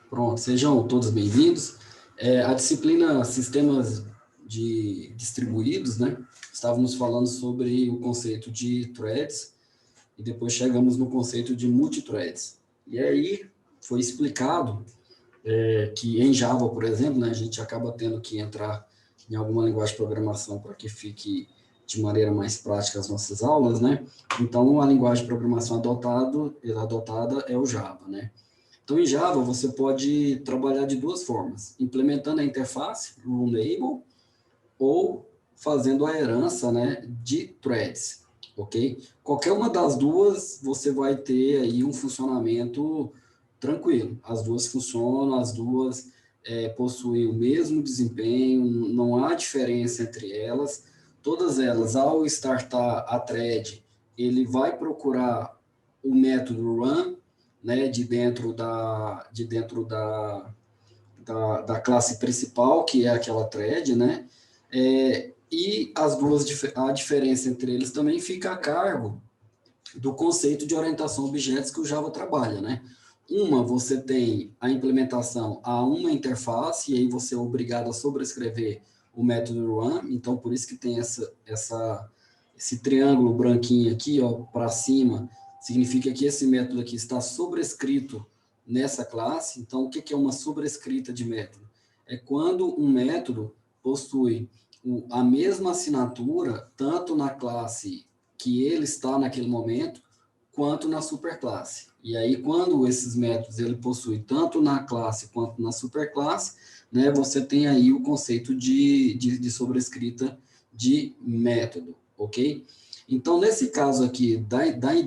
Pronto, sejam todos bem-vindos. A disciplina Sistemas Distribuídos, né? Estávamos falando sobre o conceito de threads e depois chegamos no conceito de multithreads. E aí foi explicado que em Java, por exemplo, né, a gente acaba tendo que entrar em alguma linguagem de programação para que fique de maneira mais prática as nossas aulas, né? Então, a linguagem de programação adotada é o Java, né? Então, em Java, você pode trabalhar de duas formas, implementando a interface, Runable, ou fazendo a herança, né, de threads, ok? Qualquer uma das duas, você vai ter aí um funcionamento tranquilo. As duas funcionam, as duas possuem o mesmo desempenho, não há diferença entre elas. Todas elas, ao startar a thread, ele vai procurar o método run, né, da classe principal, que é aquela thread, né? E a diferença entre eles também fica a cargo do conceito de orientação a objetos que o Java trabalha, né? Uma, você tem a implementação a uma interface, e aí você é obrigado a sobrescrever o método run, então por isso que tem esse triângulo branquinho aqui, ó, para cima, significa que esse método aqui está sobrescrito nessa classe. Então, o que é uma sobrescrita de método? É quando um método possui a mesma assinatura, tanto na classe que ele está naquele momento, quanto na superclasse. E aí, quando esses métodos ele possui tanto na classe quanto na superclasse, né, você tem aí o conceito de sobrescrita de método, ok? Então, nesse caso aqui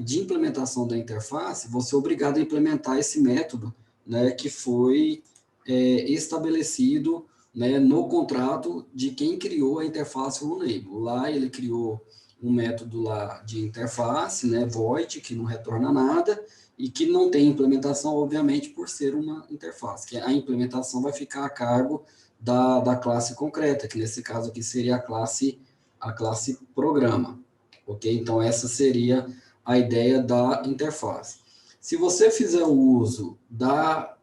de implementação da interface, você é obrigado a implementar esse método, né, que foi estabelecido, né, no contrato de quem criou a interface Runable. Lá ele criou um método lá de interface, né, void, que não retorna nada, e que não tem implementação, obviamente, por ser uma interface, que a implementação vai ficar a cargo da classe concreta, que nesse caso aqui seria a classe programa, ok? Então, essa seria a ideia da interface. Se você fizer o uso da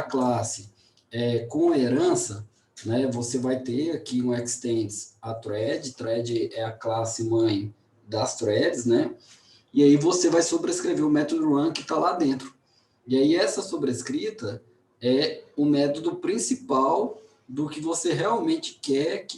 classe com herança, né, você vai ter aqui um extends a thread é a classe mãe das threads, né, e aí você vai sobrescrever o método run que está lá dentro. E aí essa sobrescrita é o método principal do que você realmente quer que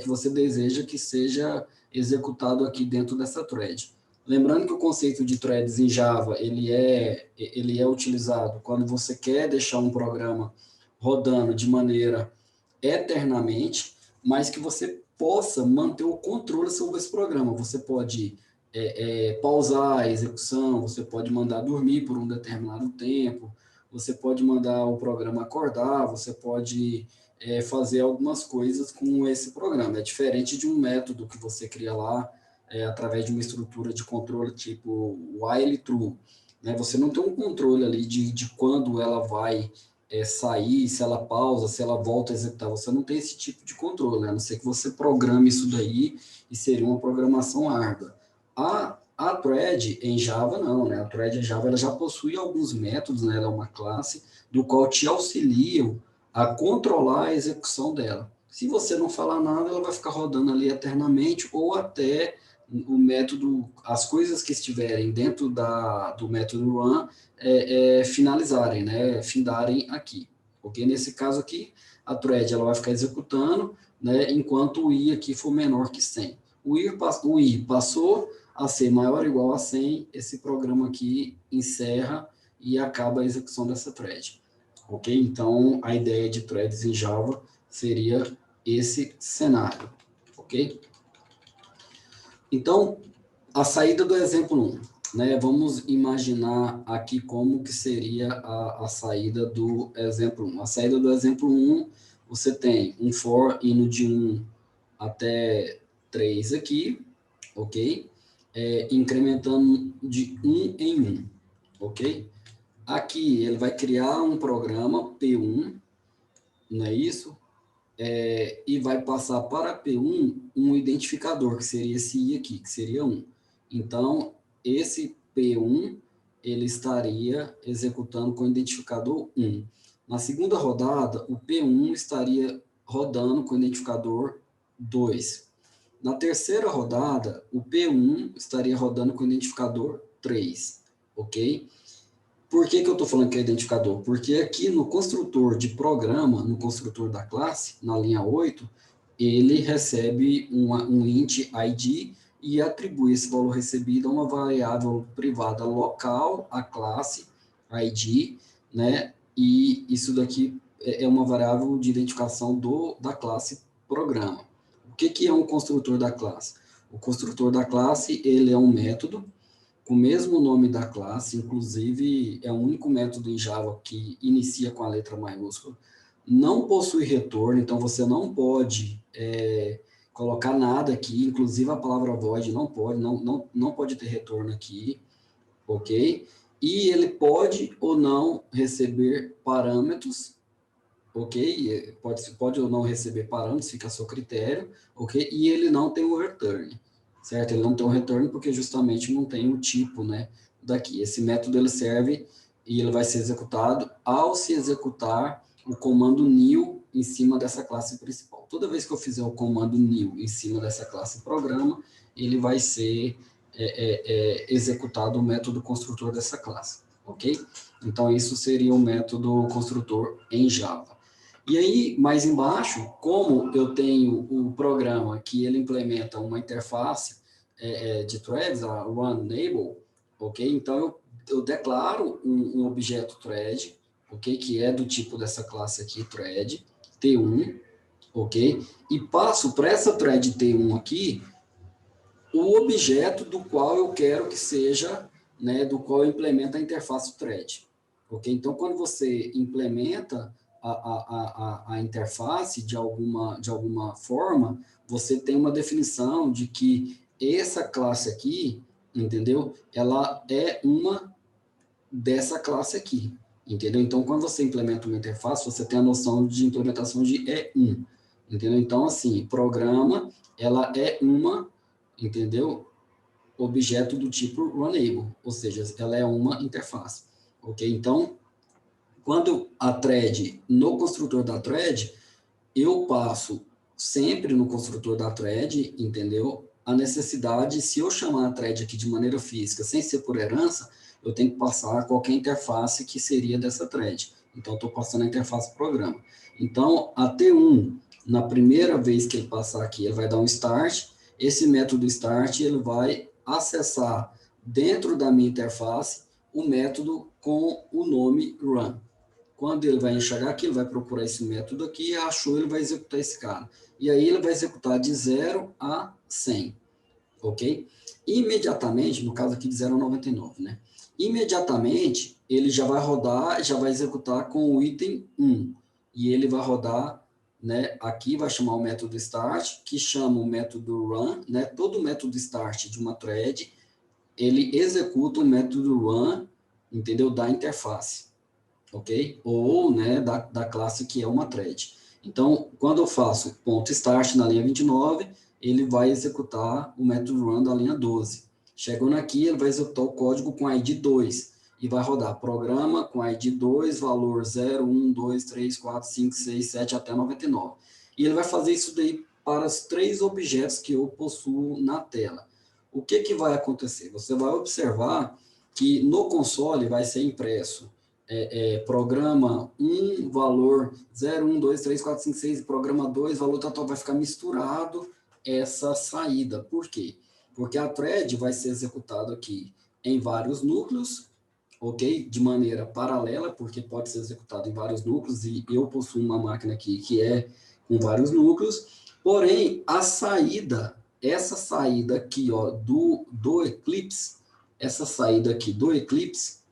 você deseja que seja executado aqui dentro dessa thread. Lembrando que o conceito de threads em Java, ele é utilizado quando você quer deixar um programa rodando de maneira eternamente, mas que você possa manter o controle sobre esse programa. Você pode pausar a execução, você pode mandar dormir por um determinado tempo, você pode mandar o programa acordar, você pode fazer algumas coisas com esse programa. É diferente de um método que você cria lá através de uma estrutura de controle tipo while true. Né? Você não tem um controle ali de quando ela vai sair, se ela pausa, se ela volta a executar. Você não tem esse tipo de controle, né? A não ser que você programe isso daí e seria uma programação árdua. A thread em Java não, né? A thread em Java ela já possui alguns métodos, né? Ela é uma classe do qual te auxiliam a controlar a execução dela. Se você não falar nada, ela vai ficar rodando ali eternamente ou até o método, as coisas que estiverem dentro do método run finalizarem, né? Findarem aqui. Ok? Nesse caso aqui, a thread ela vai ficar executando, né? Enquanto o i aqui for menor que 100. O i passou a ser maior ou igual a 100, esse programa aqui encerra e acaba a execução dessa thread. Ok? Então, a ideia de threads em Java seria esse cenário. Ok? Então, a saída do exemplo 1. Né? Vamos imaginar aqui como que seria a saída do exemplo 1. A saída do exemplo 1, você tem um for indo de 1 até 3 aqui, ok? Incrementando de 1 em 1, ok? Aqui ele vai criar um programa P1, não é isso? E vai passar para P1 um identificador, que seria esse I aqui, que seria 1. Então, esse P1, ele estaria executando com o identificador 1. Na segunda rodada, o P1 estaria rodando com o identificador 2. Na terceira rodada, o P1 estaria rodando com o identificador 3, ok? Por que eu estou falando que é identificador? Porque aqui no construtor de programa, no construtor da classe, na linha 8, ele recebe um int ID e atribui esse valor recebido a uma variável privada local, a classe ID, né? E isso daqui é uma variável de identificação da classe programa. O que é um construtor da classe? O construtor da classe, ele é um método com o mesmo nome da classe, inclusive é o único método em Java que inicia com a letra maiúscula, não possui retorno, então você não pode colocar nada aqui, inclusive a palavra void não pode ter retorno aqui, ok? E ele pode ou não receber parâmetros, ok? Pode ou não receber parâmetros, fica a seu critério, ok? E ele não tem o return, certo? Ele não tem o return porque justamente não tem o tipo, né, daqui. Esse método ele serve e ele vai ser executado ao se executar o comando new em cima dessa classe principal. Toda vez que eu fizer o comando new em cima dessa classe programa, ele vai ser executado o método construtor dessa classe, ok? Então, isso seria o método construtor em Java. E aí, mais embaixo, como eu tenho o programa que ele implementa uma interface de threads, a run enable, ok? Então, eu declaro um objeto thread, ok? Que é do tipo dessa classe aqui, thread, T1, ok? E passo para essa thread T1 aqui o objeto do qual eu quero que seja, né, do qual eu implemento a interface thread. Ok? Então, quando você implementa a interface de alguma forma, você tem uma definição de que essa classe aqui, entendeu? Ela é uma dessa classe aqui, entendeu? Então, quando você implementa uma interface, você tem a noção de implementação de E1, entendeu? Então, assim, programa, ela é uma, entendeu? Objeto do tipo runnable, ou seja, ela é uma interface, ok? Então, quando a thread, no construtor da thread, eu passo sempre no construtor da thread, entendeu? A necessidade, se eu chamar a thread aqui de maneira física, sem ser por herança, eu tenho que passar qualquer interface que seria dessa thread. Então, estou passando a interface programa. Então, a T1, na primeira vez que ele passar aqui, ele vai dar um start. Esse método start, ele vai acessar dentro da minha interface o método com o nome run. Quando ele vai enxergar aqui, ele vai procurar esse método aqui, achou, ele vai executar esse cara. E aí ele vai executar de 0 a 100, ok? Imediatamente, no caso aqui de 0 a 99, né? Imediatamente, ele já vai rodar, já vai executar com o item 1. E ele vai rodar, né? Aqui vai chamar o método start, que chama o método run, né? Todo método start de uma thread, ele executa o método run, entendeu? Da interface, ok? Ou, né, da classe que é uma thread. Então, quando eu faço ponto .start na linha 29, ele vai executar o método run da linha 12. Chegando aqui, ele vai executar o código com ID 2 e vai rodar programa com ID 2, valor 0, 1, 2, 3, 4, 5, 6, 7 até 99. E ele vai fazer isso daí para os 3 objetos que eu possuo na tela. O que vai acontecer? Você vai observar que no console vai ser impresso programa 1, valor 0, 1, 2, 3, 4, 5, 6, programa 2, valor total, vai ficar misturado essa saída. Por quê? Porque a thread vai ser executada aqui em vários núcleos, ok? De maneira paralela, porque pode ser executado em vários núcleos, e eu possuo uma máquina aqui que é com vários núcleos, porém, a saída, essa saída aqui, ó, do Eclipse, essa saída aqui do Eclipse,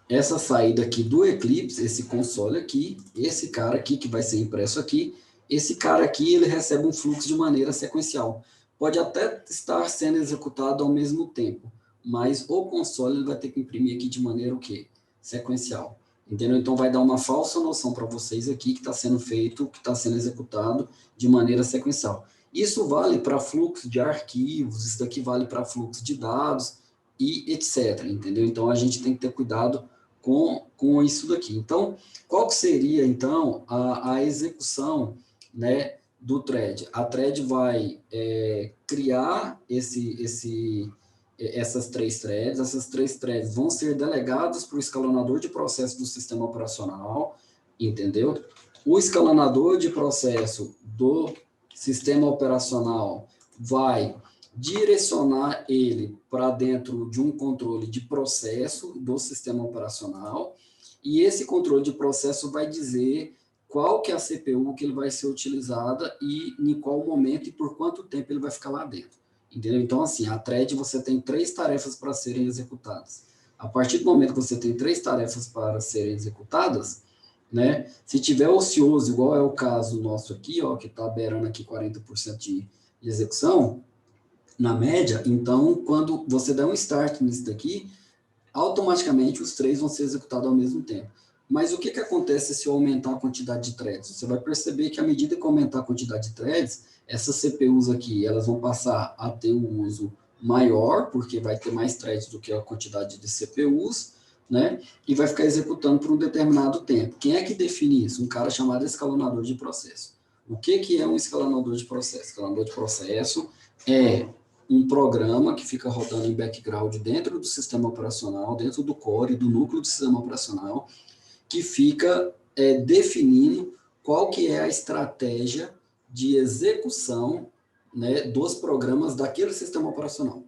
essa saída aqui do Eclipse, esse console aqui, esse cara aqui que vai ser impresso aqui, esse cara aqui ele recebe um fluxo de maneira sequencial. Pode até estar sendo executado ao mesmo tempo, mas o console ele vai ter que imprimir aqui de maneira o quê? Sequencial. Entendeu? Então vai dar uma falsa noção para vocês aqui que está sendo feito, que está sendo executado de maneira sequencial. Isso vale para fluxo de arquivos, isso daqui vale para fluxo de dados, e etc, entendeu? Então, a gente tem que ter cuidado com isso daqui. Então, qual que seria, então, a execução, né, do thread? A thread vai criar essas três threads vão ser delegadas para o escalonador de processo do sistema operacional, entendeu? O escalonador de processo do sistema operacional vai direcionar ele para dentro de um controle de processo do sistema operacional, e esse controle de processo vai dizer qual que é a CPU que ele vai ser utilizada e em qual momento e por quanto tempo ele vai ficar lá dentro. Entendeu? Então, assim, a thread você tem 3 tarefas para serem executadas. A partir do momento que você tem 3 tarefas para serem executadas, né, se tiver ocioso, igual é o caso nosso aqui, ó, que está beirando aqui 40% de execução, na média, então, quando você der um start nisso daqui, automaticamente os 3 vão ser executados ao mesmo tempo. Mas o que acontece se eu aumentar a quantidade de threads? Você vai perceber que à medida que aumentar a quantidade de threads, essas CPUs aqui, elas vão passar a ter um uso maior, porque vai ter mais threads do que a quantidade de CPUs, né? E vai ficar executando por um determinado tempo. Quem é que define isso? Um cara chamado escalonador de processo. O que é um escalonador de processo? Escalonador de processo é um programa que fica rodando em background dentro do sistema operacional, dentro do core, do núcleo do sistema operacional, que fica definindo qual que é a estratégia de execução, né, dos programas daquele sistema operacional.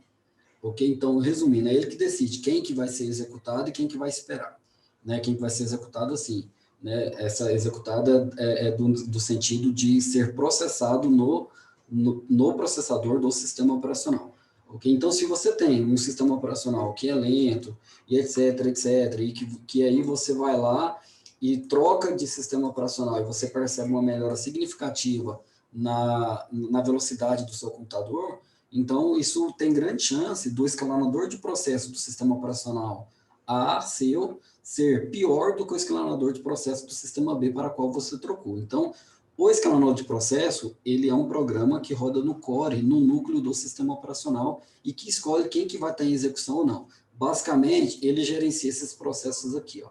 Ok? Então, resumindo, é ele que decide quem que vai ser executado e quem que vai esperar. Né? Quem que vai ser executado, assim, né? Essa executada é do sentido de ser processado no processador do sistema operacional. Ok? Então, se você tem um sistema operacional que é lento, e etc, e que aí você vai lá e troca de sistema operacional e você percebe uma melhora significativa na velocidade do seu computador, então isso tem grande chance do escalonador de processo do sistema operacional A seu ser pior do que o escalonador de processo do sistema B para qual você trocou. Então, o escalonador de processo, ele é um programa que roda no core, no núcleo do sistema operacional e que escolhe quem que vai estar em execução ou não. Basicamente, ele gerencia esses processos aqui, ó.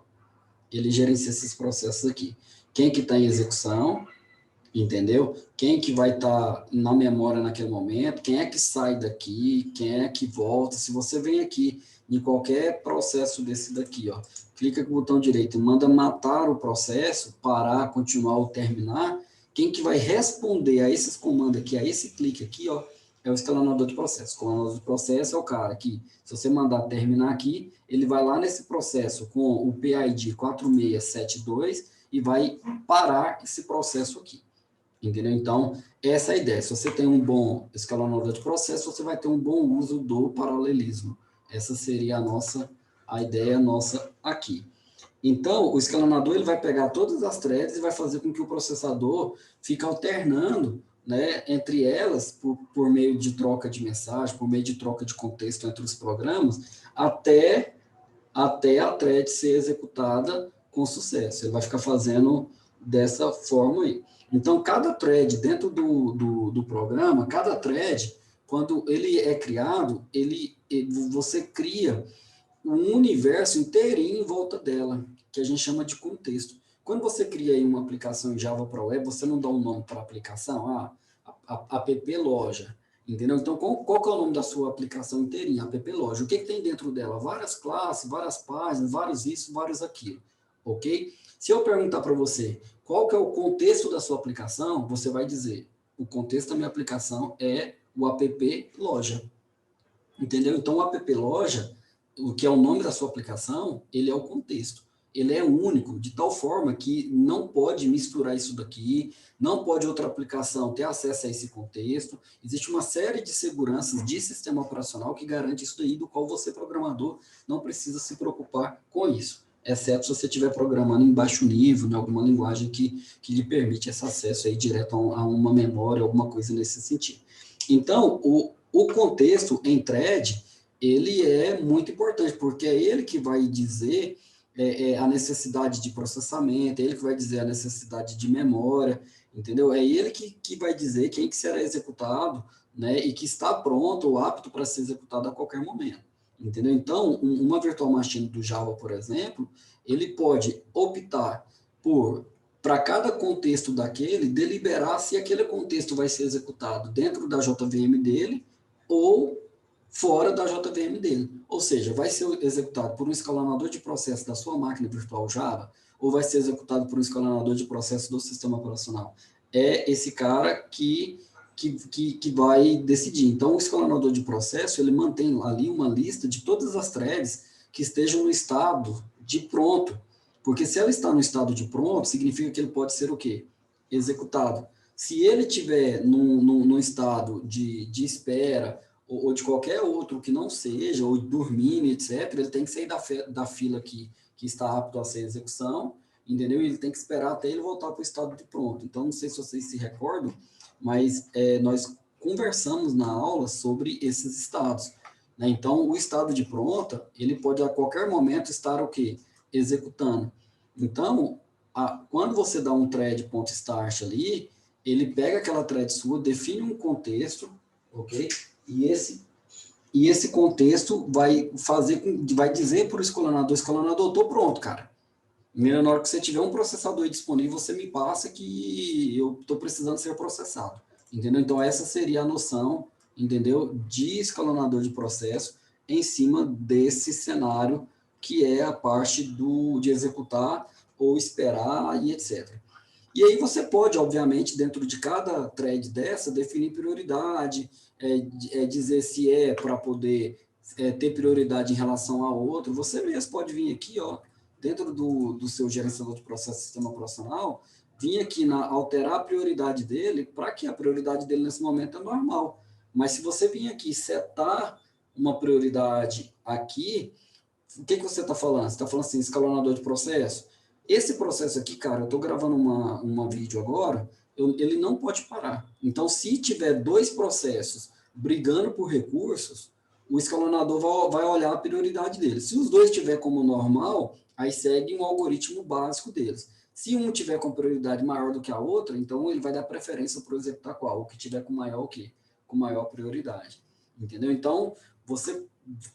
Ele gerencia esses processos aqui. Quem que está em execução, entendeu? Quem que vai estar na memória naquele momento, quem é que sai daqui, quem é que volta. Se você vem aqui em qualquer processo desse daqui, ó, clica com o botão direito e manda matar o processo, parar, continuar ou terminar, quem que vai responder a esses comandos aqui, a esse clique aqui, ó, é o escalonador de processo. O escalonador de processo é o cara que, se você mandar terminar aqui, ele vai lá nesse processo com o PID 4672 e vai parar esse processo aqui. Entendeu? Então, essa é a ideia. Se você tem um bom escalonador de processo, você vai ter um bom uso do paralelismo. Essa seria a ideia nossa aqui. Então, o escalonador ele vai pegar todas as threads e vai fazer com que o processador fique alternando, né, entre elas, por meio de troca de mensagem, por meio de troca de contexto entre os programas, até a thread ser executada com sucesso. Ele vai ficar fazendo dessa forma aí. Então, cada thread dentro do programa, cada thread, quando ele é criado, você cria um universo inteirinho em volta dela, que a gente chama de contexto. Quando você cria aí uma aplicação em Java para web, você não dá um nome para a aplicação, app loja, entendeu? Então, qual que é o nome da sua aplicação inteirinha? App loja. O que tem dentro dela? Várias classes, várias páginas, vários isso, vários aquilo, ok? Se eu perguntar para você qual que é o contexto da sua aplicação, você vai dizer, o contexto da minha aplicação é o app loja, entendeu? Então, o app loja, o que é o nome da sua aplicação, ele é o contexto. Ele é único, de tal forma que não pode misturar isso daqui, não pode outra aplicação ter acesso a esse contexto. Existe uma série de seguranças de sistema operacional que garante isso daí, do qual você, programador, não precisa se preocupar com isso, exceto se você estiver programando em baixo nível, em alguma linguagem que lhe permite esse acesso aí direto a uma memória, alguma coisa nesse sentido. Então, o contexto em thread, ele é muito importante, porque é ele que vai dizer a necessidade de processamento, é ele que vai dizer a necessidade de memória, entendeu? É ele que vai dizer quem que será executado, né, e que está pronto ou apto para ser executado a qualquer momento. entendeu? Então, uma virtual machine do Java, por exemplo, ele pode optar por, para cada contexto daquele, deliberar se aquele contexto vai ser executado dentro da JVM dele ou fora da JVM dele. Ou seja, vai ser executado por um escalonador de processo da sua máquina virtual Java ou vai ser executado por um escalonador de processo do sistema operacional. É esse cara que vai decidir. Então, o escalonador de processo, ele mantém ali uma lista de todas as threads que estejam no estado de pronto. Porque se ela está no estado de pronto, significa que ele pode ser o quê? Executado. Se ele tiver num estado de espera ou de qualquer outro que não seja, ou dormindo, etc., ele tem que sair da fila que está apto a ser execução, entendeu? E ele tem que esperar até ele voltar para o estado de pronto. Então, não sei se vocês se recordam, mas nós conversamos na aula sobre esses estados. Né? Então, o estado de pronta, ele pode a qualquer momento estar o quê? Executando. Então, quando você dá um thread.start ali, ele pega aquela thread sua, define um contexto, ok? E esse contexto vai dizer para o escalonador, estou pronto, cara. Na hora que você tiver um processador disponível, você me passa que eu estou precisando ser processado. Entendeu? Então, essa seria a noção, entendeu? De escalonador de processo em cima desse cenário que é a parte de executar ou esperar e etc. E aí você pode, obviamente, dentro de cada thread dessa, definir prioridade, dizer se é para poder ter prioridade em relação a outro. Você mesmo pode vir aqui, ó, dentro do seu gerenciador de processo sistema operacional, vir aqui alterar a prioridade dele para que a prioridade dele nesse momento é normal. Mas se você vir aqui setar uma prioridade aqui, o que você está falando? Você está falando assim, escalonador de processo? Esse processo aqui, cara, eu estou gravando uma vídeo agora, ele não pode parar. Então, se tiver dois processos brigando por recursos, o escalonador vai olhar a prioridade deles. Se os dois tiver como normal, aí segue um algoritmo básico deles. Se um tiver com prioridade maior do que a outra, então ele vai dar preferência para executar qual? O que tiver com maior o quê? Com maior prioridade. Entendeu? Então, você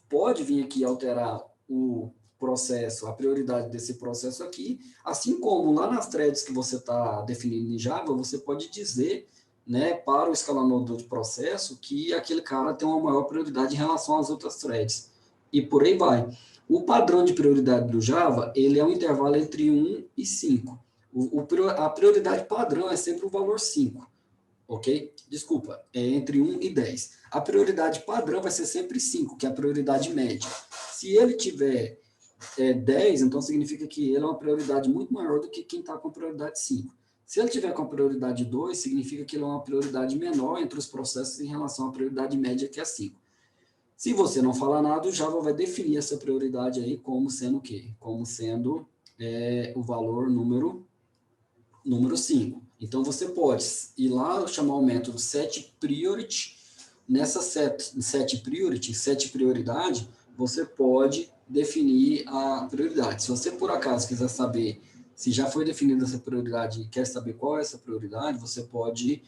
pode vir aqui alterar o processo, a prioridade desse processo aqui, assim como lá nas threads que você está definindo em Java, você pode dizer, né, para o escalonador de processo que aquele cara tem uma maior prioridade em relação às outras threads. E por aí vai. O padrão de prioridade do Java, ele é um intervalo entre 1 e 5. A prioridade padrão é sempre o valor 5. Ok? Desculpa, é entre 1 e 10. A prioridade padrão vai ser sempre 5, que é a prioridade média. Se ele tiver 10, então significa que ele é uma prioridade muito maior do que quem está com prioridade 5. Se ele tiver com a prioridade 2, significa que ele é uma prioridade menor entre os processos em relação à prioridade média, que é 5. Se você não falar nada, o Java vai definir essa prioridade aí como sendo o quê? Como sendo o valor número 5. Então, você pode ir lá chamar o método setPriority. Nessa setPriority, você pode definir a prioridade. Se você, por acaso, quiser saber se já foi definida essa prioridade e quer saber qual é essa prioridade, você pode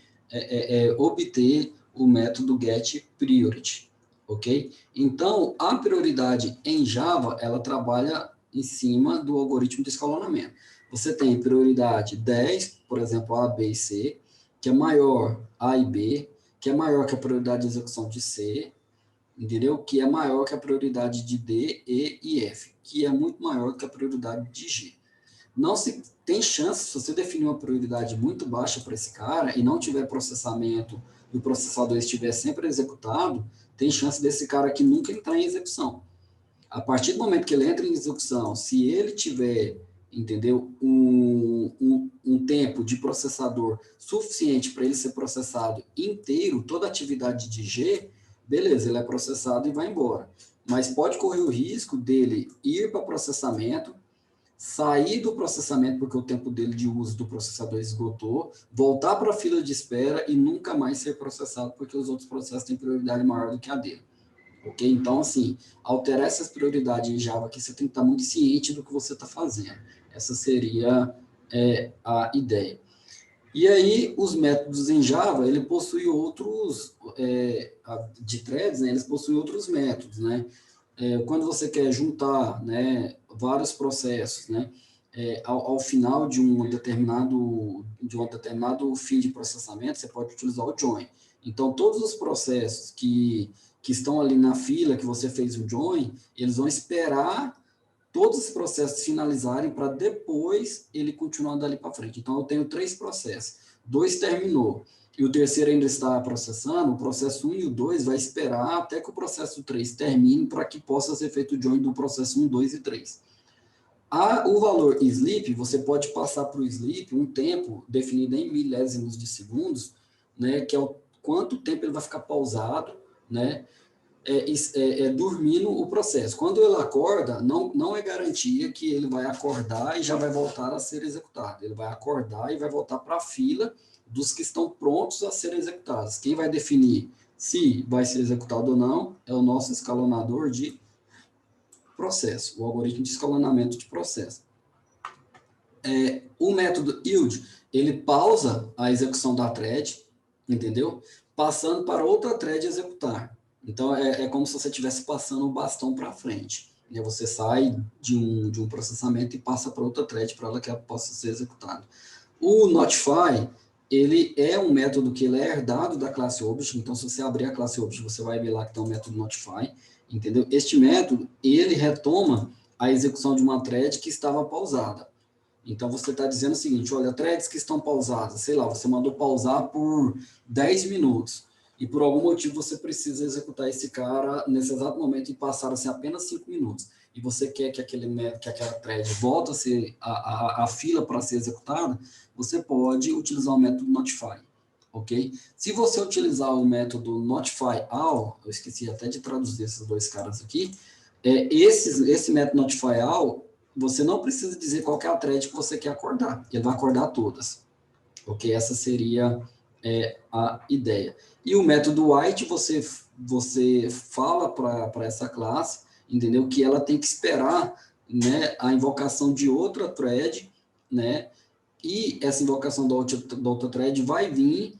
obter o método getPriority, ok? Então, a prioridade em Java, ela trabalha em cima do algoritmo de escalonamento. Você tem prioridade 10, por exemplo, A, B e C, que é maior A e B, que é maior que a prioridade de execução de C, entendeu? Que é maior que a prioridade de D, E e F, que é muito maior que a prioridade de G. Não se tem chance, se você definir uma prioridade muito baixa para esse cara e não tiver processamento e o processador estiver sempre executado, tem chance desse cara aqui nunca entrar em execução. A partir do momento que ele entra em execução, se ele tiver, entendeu, um tempo de processador suficiente para ele ser processado inteiro, toda a atividade de G, beleza, ele é processado e vai embora. Mas pode correr o risco dele ir para processamento, sair do processamento porque o tempo dele de uso do processador esgotou, voltar para a fila de espera e nunca mais ser processado porque os outros processos têm prioridade maior do que a dele. Ok? Então, assim, alterar essas prioridades em Java aqui, você tem que estar muito ciente do que você está fazendo. Essa seria a ideia. E aí, os métodos em Java, ele possui outros, de threads, né, eles possuem outros métodos, né? quando você quer juntar, né, vários processos, né, ao final de um determinado fim de processamento, você pode utilizar o join. Então, todos os processos que estão ali na fila que você fez o join, eles vão esperar todos os processos finalizarem para depois ele continuar dali para frente. Então, eu tenho 3 processos. 2 terminou e o terceiro ainda está processando, o processo 1 e o 2 vai esperar até que o processo 3 termine para que possa ser feito o join do processo 1, 2 e 3. O valor sleep, você pode passar para o sleep um tempo definido em milésimos de segundos, né, que é o quanto tempo ele vai ficar pausado, né, dormindo o processo. Quando ele acorda, não é garantia que ele vai acordar e já vai voltar a ser executado. Ele vai acordar e vai voltar para a fila dos que estão prontos a serem executados. Quem vai definir se vai ser executado ou não é o nosso escalonador de processo, o algoritmo de escalonamento de processo. O método yield, ele pausa a execução da thread, entendeu? Passando para outra thread executar. Então, é como se você estivesse passando o bastão para frente. E aí você sai de um processamento e passa para outra thread para ela que ela possa ser executada. O Notify, ele é um método que ele é herdado da classe Object. Então, se você abrir a classe Object, você vai ver lá que tem o método Notify, entendeu? Este método, ele retoma a execução de uma thread que estava pausada. Então, você está dizendo o seguinte, olha, threads que estão pausadas, sei lá, você mandou pausar por 10 minutos e por algum motivo você precisa executar esse cara nesse exato momento e passaram-se apenas 5 minutos e você quer que aquela thread volte a ser a fila para ser executada, você pode utilizar o método notify, ok? Se você utilizar o método notify all, eu esqueci até de traduzir esses dois caras aqui, esse método notify all, você não precisa dizer qual é a thread que você quer acordar, ele vai acordar todas, ok? Essa seria a ideia. E o método white, você fala para essa classe, entendeu? Que ela tem que esperar, né, a invocação de outra thread, né? E essa invocação da outra thread vai vir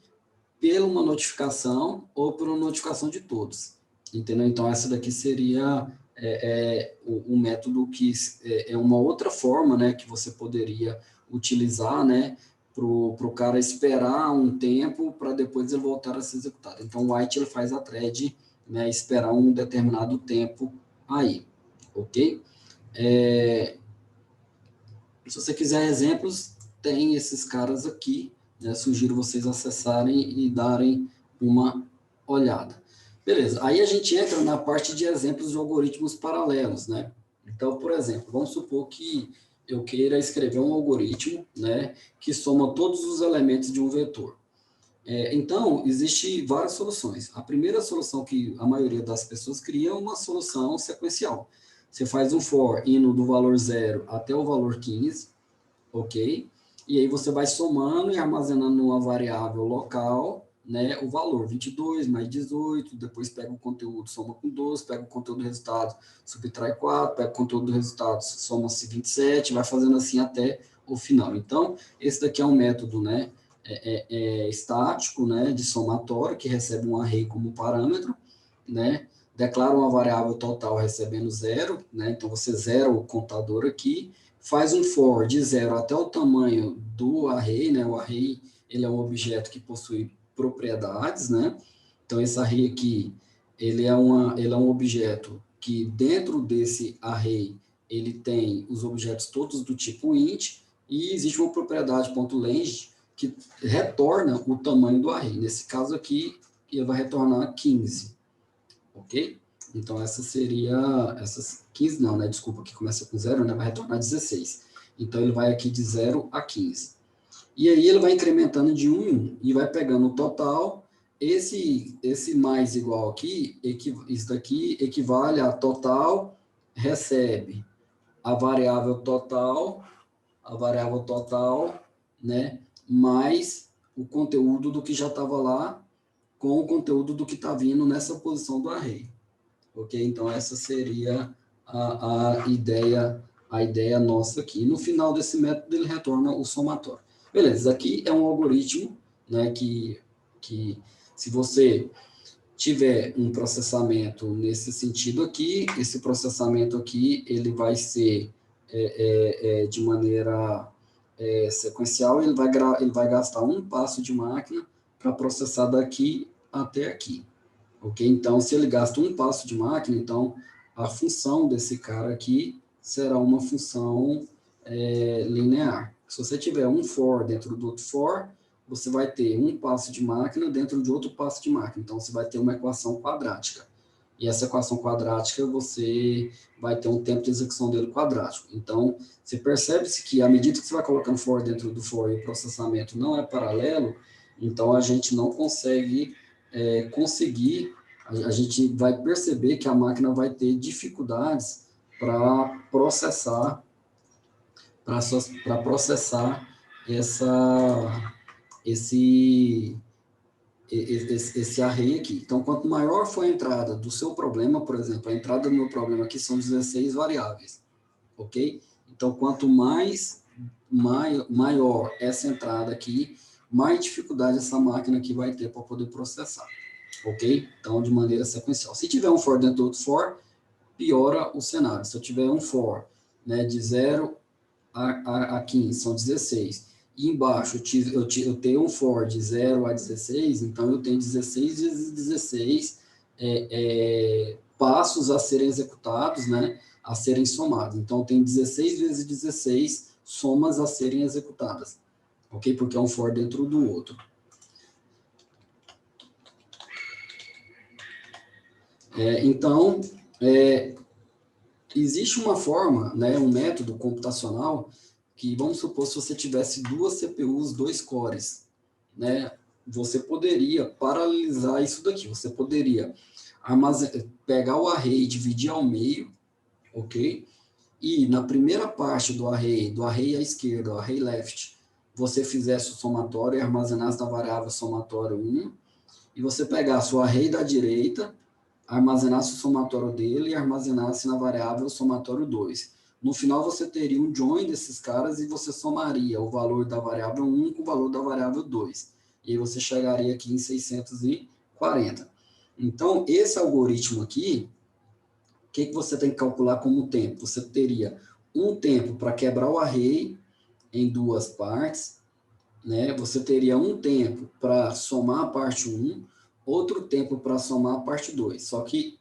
pela uma notificação ou por uma notificação de todos, entendeu? Então, essa daqui seria o método que é uma outra forma, né, que você poderia utilizar, né, para o cara esperar um tempo para depois ele voltar a ser executado. Então, o white ele faz a thread, né, esperar um determinado tempo aí, ok? Se você quiser exemplos, tem esses caras aqui, né, sugiro vocês acessarem e darem uma olhada. Beleza, aí a gente entra na parte de exemplos de algoritmos paralelos, né? Então, por exemplo, vamos supor que eu queira escrever um algoritmo, né, que soma todos os elementos de um vetor. Então, existem várias soluções. A primeira solução que a maioria das pessoas cria é uma solução sequencial. Você faz um for indo do valor 0 até o valor 15, ok? E aí você vai somando e armazenando numa variável local, né, o valor, 22 mais 18, depois pega o conteúdo, soma com 12, pega o conteúdo do resultado, subtrai 4, pega o conteúdo do resultado, soma-se 27, vai fazendo assim até o final. Então, esse daqui é um método, né, estático, né, de somatório, que recebe um array como parâmetro, né, declara uma variável total recebendo 0, né, então você zera o contador aqui, faz um for de 0 até o tamanho do array, né? O array, ele é um objeto que possui propriedades, né? Então, esse array aqui, ele é um objeto que dentro desse array, ele tem os objetos todos do tipo int, e existe uma propriedade .range que retorna o tamanho do array. Nesse caso aqui, ele vai retornar 15, ok? Então, essas 15 não, né? Desculpa, que começa com 0, né? Vai retornar 16. Então, ele vai aqui de 0 a 15. E aí, ele vai incrementando de 1 em 1 e vai pegando o total. Esse mais igual aqui, isso daqui equivale a total, recebe a variável total, né? Mais o conteúdo do que já estava lá, com o conteúdo do que está vindo nessa posição do array. Ok? Então, essa seria a ideia nossa aqui. No final desse método, ele retorna o somatório. Beleza, aqui é um algoritmo, né, que se você tiver um processamento nesse sentido aqui, esse processamento aqui, ele vai ser de maneira sequencial, ele vai gastar um passo de máquina para processar daqui até aqui, ok? Então, se ele gasta um passo de máquina, então a função desse cara aqui será uma função linear. Se você tiver um for dentro do outro for, você vai ter um passo de máquina dentro de outro passo de máquina. Então, você vai ter uma equação quadrática. E essa equação quadrática, você vai ter um tempo de execução dele quadrático. Então, você percebe-se que, à medida que você vai colocando for dentro do for e o processamento não é paralelo, então a gente não consegue a gente vai perceber que a máquina vai ter dificuldades para processar esse, esse array aqui. Então, quanto maior for a entrada do seu problema, por exemplo, a entrada do meu problema aqui são 16 variáveis, ok? Então, quanto maior essa entrada aqui, mais dificuldade essa máquina aqui vai ter para poder processar, ok? Então, de maneira sequencial. Se tiver um for dentro do outro for, piora o cenário. Se eu tiver um for, né, de 0 a 15, são 16, e embaixo eu tenho um for de 0 a 16, então eu tenho 16 vezes 16 passos a serem executados, né, a serem somados. Então, tem 16 vezes 16 somas a serem executadas, ok? Porque é um for dentro do outro. Então, existe uma forma, né, um método computacional que, vamos supor, se você tivesse duas CPUs, 2 cores, né, você poderia paralelizar isso daqui. Você poderia pegar o array e dividir ao meio, ok? E na primeira parte do array à esquerda, o array left, você fizesse o somatório e armazenasse na variável somatório 1, e você pegasse o array da direita, armazenasse o somatório dele e armazenasse na variável somatório 2. No final, você teria um join desses caras e você somaria o valor da variável 1 com o valor da variável 2. E aí você chegaria aqui em 640. Então, esse algoritmo aqui, o que você tem que calcular como tempo? Você teria um tempo para quebrar o array em duas partes, né? Você teria um tempo para somar a parte 1, outro tempo para somar a parte 2. Só que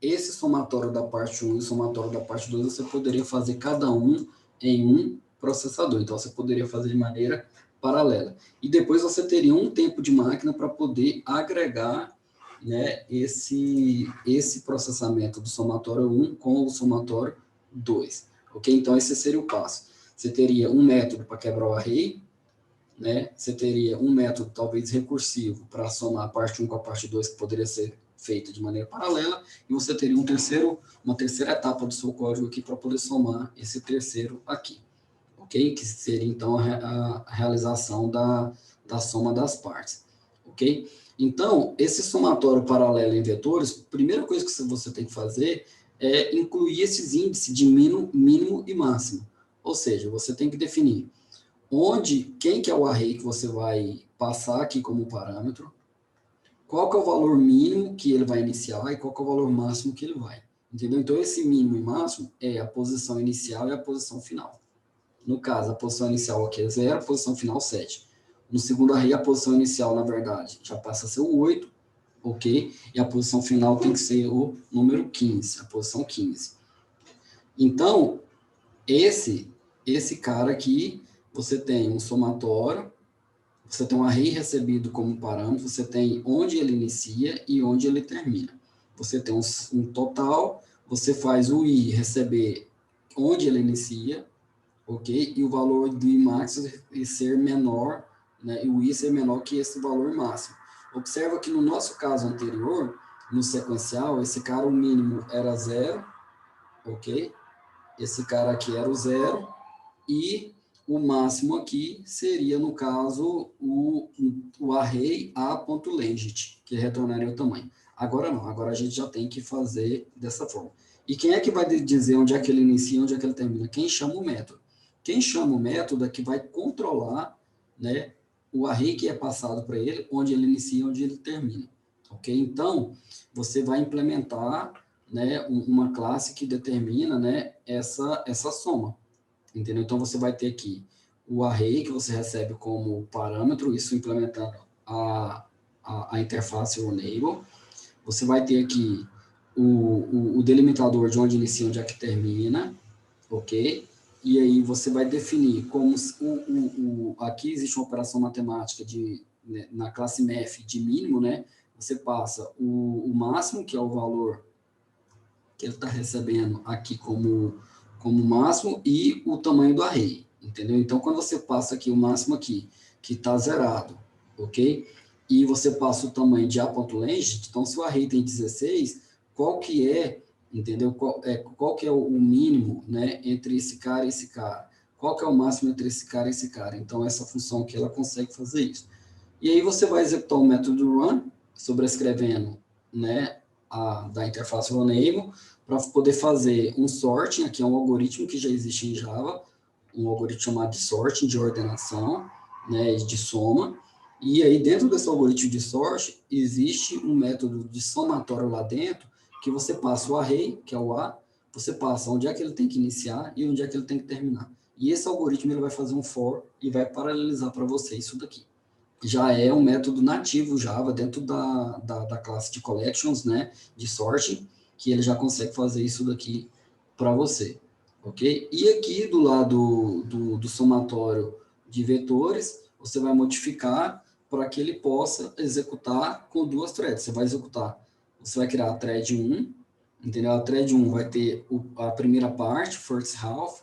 esse somatório da parte 1 e o somatório da parte 2, você poderia fazer cada um em um processador. Então, você poderia fazer de maneira paralela. E depois você teria um tempo de máquina para poder agregar, né, esse processamento do somatório 1 com o somatório 2. Ok? Então, esse seria o passo. Você teria um método para quebrar o array, né? Você teria um método talvez recursivo para somar a parte 1 com a parte 2, que poderia ser feita de maneira paralela, e você teria uma terceira etapa do seu código aqui para poder somar esse terceiro aqui, ok? Que seria então a realização da soma das partes, ok? Então, esse somatório paralelo em vetores, a primeira coisa que você tem que fazer é incluir esses índices de mínimo e máximo, ou seja, você tem que definir quem que é o array que você vai passar aqui como parâmetro, qual que é o valor mínimo que ele vai iniciar e qual que é o valor máximo que ele vai. Entendeu? Então, esse mínimo e máximo é a posição inicial e a posição final. No caso, a posição inicial aqui é 0, a posição final 7. No segundo array, a posição inicial, na verdade, já passa a ser o 8, ok? E a posição final tem que ser o número 15, a posição 15. Então, esse cara aqui, você tem um somatório, você tem um array recebido como parâmetro, você tem onde ele inicia e onde ele termina. Você tem um total, você faz o i receber onde ele inicia, ok? E o valor do i max ser menor, né? E o i ser menor que esse valor máximo. Observa que no nosso caso anterior, no sequencial, esse cara, o mínimo era 0, ok? Esse cara aqui era o 0, e o máximo aqui seria, no caso, o array a.length, que retornaria o tamanho. Agora não, agora a gente já tem que fazer dessa forma. E quem é que vai dizer onde é que ele inicia e onde é que ele termina? Quem chama o método. Quem chama o método é que vai controlar, né, o array que é passado para ele, onde ele inicia e onde ele termina. ok? Então, você vai implementar, né, uma classe que determina, né, essa soma, entendeu? Então, você vai ter aqui o array que você recebe como parâmetro, isso implementando a interface enable. Você vai ter aqui o delimitador de onde inicia e onde é que termina, ok? E aí você vai definir como aqui existe uma operação matemática né, na classe math de mínimo, né? Você passa o máximo, que é o valor que ele está recebendo aqui como máximo, e o tamanho do array, entendeu? Então, quando você passa aqui o máximo aqui, que está zerado, ok? E você passa o tamanho de a.length, então, se o array tem 16, qual que é, entendeu? Qual que é o mínimo, né, entre esse cara e esse cara? Qual que é o máximo entre esse cara e esse cara? Então, essa função aqui, ela consegue fazer isso. E aí você vai executar o método run, sobrescrevendo, né, da interface enable, para poder fazer um sorting, aqui é um algoritmo que já existe em Java, um algoritmo chamado de sorting, de ordenação, né, de soma, e aí dentro desse algoritmo de sort, existe um método de somatório lá dentro, que você passa o array, que é o A, você passa onde é que ele tem que iniciar e onde é que ele tem que terminar. E esse algoritmo ele vai fazer um for e vai paralelizar para você isso daqui. Já é um método nativo Java dentro da classe de collections, né, de sorting, que ele já consegue fazer isso daqui para você, ok? E aqui do lado do somatório de vetores, você vai modificar para que ele possa executar com duas threads. Você vai criar a thread 1, entendeu? A thread 1 vai ter a primeira parte, first half,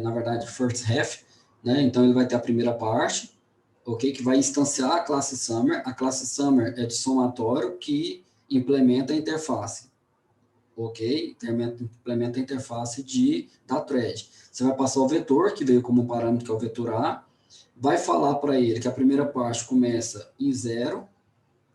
na verdade, first half, né? Então, ele vai ter a primeira parte, ok? Que vai instanciar a classe Summer. A classe Summer é de somatório que implementa a interface, ok? Implementa a interface da thread. Você vai passar o vetor, que veio como parâmetro, que é o vetor A, vai falar para ele que a primeira parte começa em 0,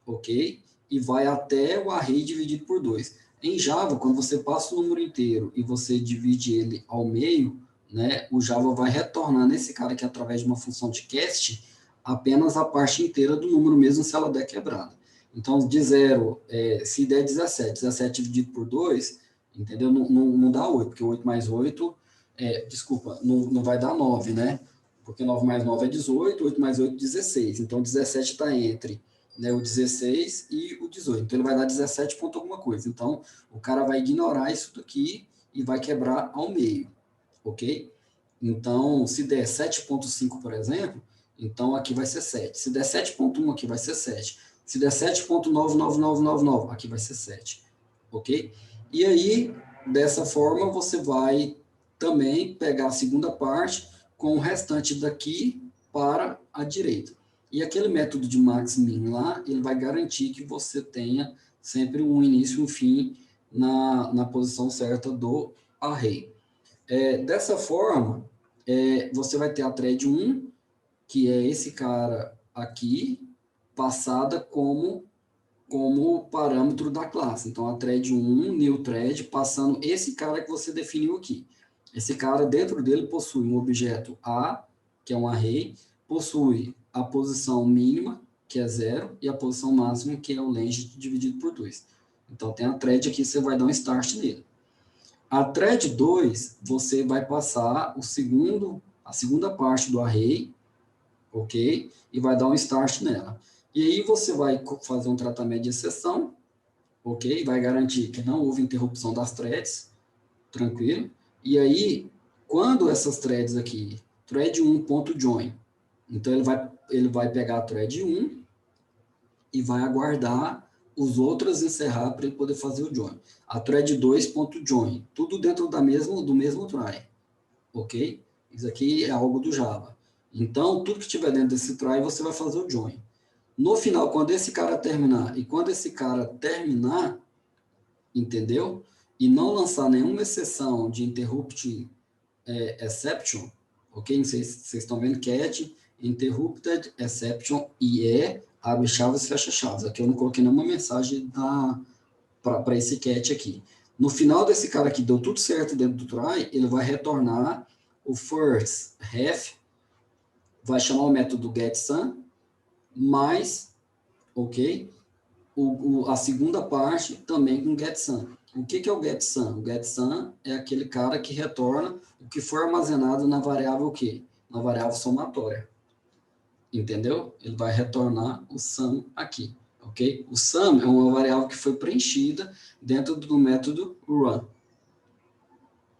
ok? E vai até o array dividido por 2. Em Java, quando você passa o número inteiro e você divide ele ao meio, né, o Java vai retornar nesse cara aqui através de uma função de cast apenas a parte inteira do número, mesmo se ela der quebrada. Então, de 0, se der 17, 17 dividido por 2, entendeu? Não dá 8, porque 8 mais 8, desculpa, não vai dar 9, né? Porque 9 mais 9 é 18, 8 mais 8 é 16. Então, 17 está entre, né, o 16 e o 18. Então, ele vai dar 17 ponto alguma coisa. Então, o cara vai ignorar isso daqui e vai quebrar ao meio, ok? Então, se der 7,5, por exemplo, então aqui vai ser 7. Se der 7,1, aqui vai ser 7. Se der 7,99999, aqui vai ser 7, ok? E aí, dessa forma, você vai também pegar a segunda parte com o restante daqui para a direita. E aquele método de max-min lá, ele vai garantir que você tenha sempre um início e um fim na posição certa do array. Dessa forma, você vai ter a thread 1, que é esse cara aqui, passada como parâmetro da classe. Então, a thread 1, new thread, passando esse cara que você definiu aqui. Esse cara, dentro dele, possui um objeto A, que é um array, possui a posição mínima, que é 0, e a posição máxima, que é o length dividido por 2. Então, tem a thread aqui, você vai dar um start nele. A thread 2, você vai passar a segunda parte do array, ok? E vai dar um start nela. E aí você vai fazer um tratamento de exceção, ok? Vai garantir que não houve interrupção das threads, tranquilo? E aí, quando essas threads aqui, thread 1.join, então ele vai pegar a thread 1 e vai aguardar os outros encerrar para ele poder fazer o join. A thread 2.join, tudo dentro do mesmo try, ok? Isso aqui é algo do Java. Então, tudo que tiver dentro desse try, você vai fazer o join. No final, quando esse cara terminar, e quando esse cara terminar, entendeu? E não lançar nenhuma exceção de interrupt exception, ok? Vocês estão vendo cat, interrupted exception, abre chaves, fecha chaves. Aqui eu não coloquei nenhuma mensagem para esse cat aqui. No final desse cara aqui, deu tudo certo dentro do try, ele vai retornar o first ref, vai chamar o método getSum, mais, ok? a segunda parte também com getSum. O que é o getSum? O getSum é aquele cara que retorna o que for armazenado na variável o quê? Na variável somatória. Entendeu? Ele vai retornar o sum aqui, ok? O sum é uma variável que foi preenchida dentro do método run.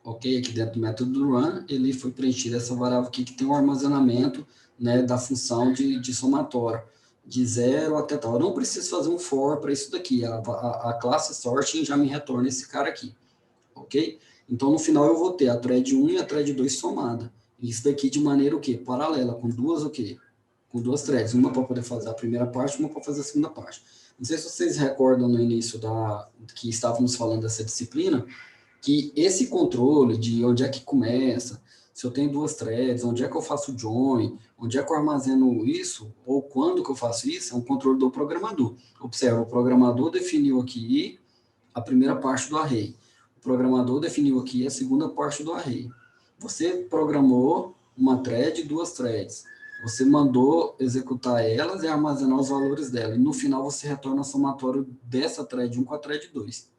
Ok? Aqui dentro do método run, ele foi preenchida essa variável aqui que tem um armazenamento, né, da função de somatório, de 0 até tal. Eu não preciso fazer um for para isso daqui. A classe sorting já me retorna esse cara aqui. Ok? Então, no final, eu vou ter a thread 1 e a thread 2 somada. Isso daqui de maneira o quê? Paralela, com duas o quê? Com duas threads. Uma para poder fazer a primeira parte, uma para fazer a segunda parte. Não sei se vocês recordam no início que estávamos falando dessa disciplina, que esse controle de onde é que começa, se eu tenho duas threads, onde é que eu faço join, onde é que eu armazeno isso, ou quando que eu faço isso, é um controle do programador. Observa, o programador definiu aqui a primeira parte do array. O programador definiu aqui a segunda parte do array. Você programou uma thread, duas threads. Você mandou executar elas e armazenar os valores dela. E no final você retorna o somatório dessa thread 1 com a thread 2.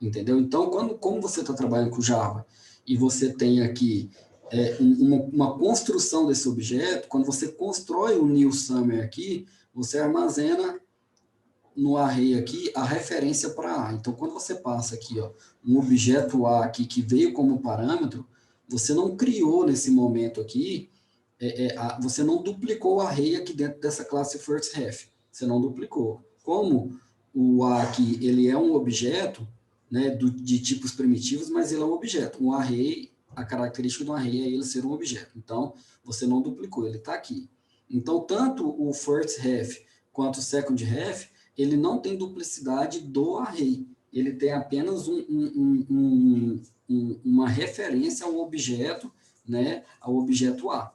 Entendeu? Então, como você está trabalhando com Java e você tem aqui uma construção desse objeto, quando você constrói o new summer aqui, você armazena no array aqui a referência para A. Então, quando você passa aqui, ó, um objeto A aqui que veio como parâmetro, você não criou nesse momento aqui, você não duplicou o array aqui dentro dessa classe firstRef. Você não duplicou. Como o A aqui, ele é um objeto, né, de tipos primitivos, mas ele é um objeto. Um array, a característica do array é ele ser um objeto. Então, você não duplicou, ele está aqui. Então, tanto o firstRef quanto o secondRef, ele não tem duplicidade do array. Ele tem apenas uma referência ao objeto, né, ao objeto A.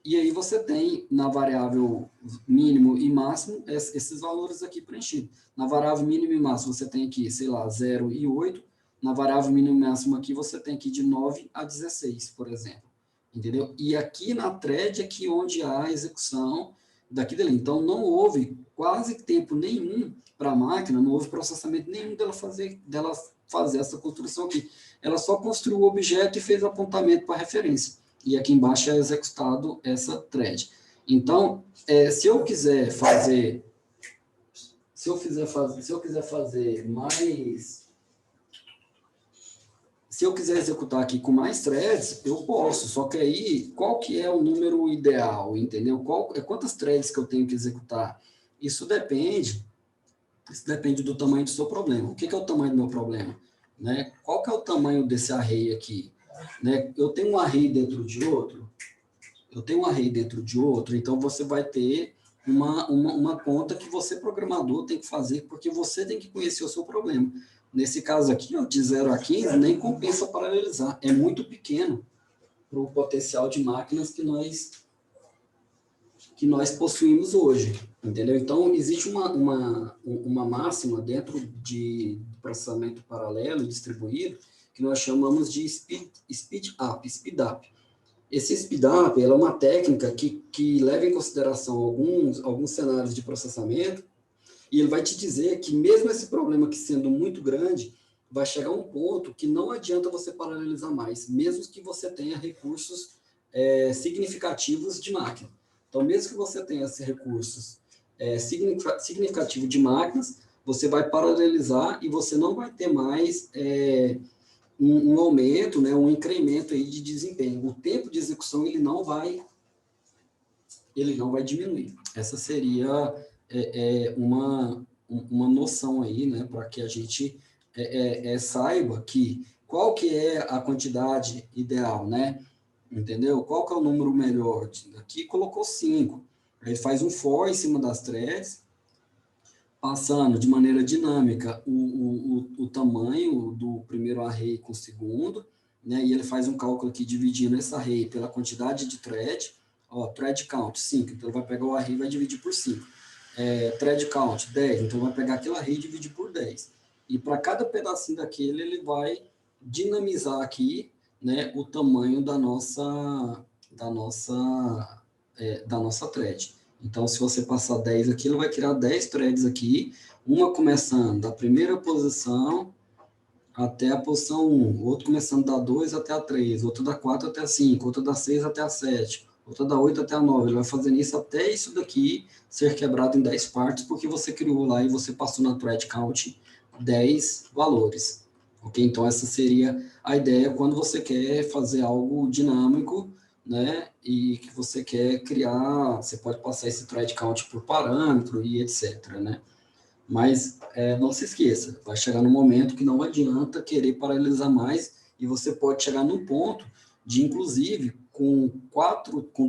E aí você tem na variável mínimo e máximo esses valores aqui preenchidos. Na variável mínimo e máximo você tem aqui, sei lá, 0 e 8. Na variável mínimo e máximo aqui você tem aqui de 9 a 16, por exemplo. Entendeu? E aqui na thread é aqui onde há a execução daqui dele. Então não houve quase tempo nenhum para a máquina, não houve processamento nenhum dela fazer essa construção aqui. Ela só construiu o objeto e fez apontamento para referência. E aqui embaixo é executado essa thread. Então, se eu quiser fazer mais, se eu quiser executar aqui com mais threads, eu posso, só que aí, qual que é o número ideal, entendeu? Quantas threads que eu tenho que executar? Isso depende do tamanho do seu problema. O que é o tamanho do meu problema? Né? Qual que é o tamanho desse array aqui? Né? Eu tenho um array dentro de outro, então você vai ter uma conta que você, programador, tem que fazer, porque você tem que conhecer o seu problema. Nesse caso aqui, ó, de 0 a 15, nem compensa paralelizar. É muito pequeno para o potencial de máquinas que nós possuímos hoje. Entendeu? Então, existe uma máxima dentro de processamento paralelo distribuído que nós chamamos de speed up. Esse speed-up é uma técnica que leva em consideração alguns cenários de processamento e ele vai te dizer que mesmo esse problema que sendo muito grande, vai chegar a um ponto que não adianta você paralelizar mais, mesmo que você tenha recursos significativos de máquina. Então, mesmo que você tenha esses recursos significativos de máquinas, você vai paralelizar e você não vai ter mais um aumento, né, um incremento aí de desempenho. O tempo de execução ele não vai diminuir. Essa seria uma noção aí, né, para que a gente saiba que qual que é a quantidade ideal, né? Entendeu? Qual que é o número melhor? Aqui colocou 5. Aí faz um for em cima das threads, passando de maneira dinâmica o tamanho do primeiro array com o segundo, né? E ele faz um cálculo aqui dividindo esse array pela quantidade de thread. Ó, thread count, 5, então ele vai pegar o array e vai dividir por 5. Thread count, 10, então vai pegar aquele array e dividir por 10. E para cada pedacinho daquele, ele vai dinamizar aqui, né, o tamanho da nossa thread. Então, se você passar 10 aqui, ele vai criar 10 threads aqui, uma começando da primeira posição até a posição 1, outro começando da 2 até a 3, outro da 4 até a 5, outro da 6 até a 7, outra da 8 até a 9. Ele vai fazendo isso até isso daqui ser quebrado em 10 partes, porque você criou lá e você passou na thread count 10 valores. Ok? Então, essa seria a ideia quando você quer fazer algo dinâmico, né? E que você quer criar, você pode passar esse thread count por parâmetro e etc, né? Mas não se esqueça, vai chegar no momento que não adianta querer paralelizar mais e você pode chegar num ponto de, inclusive, com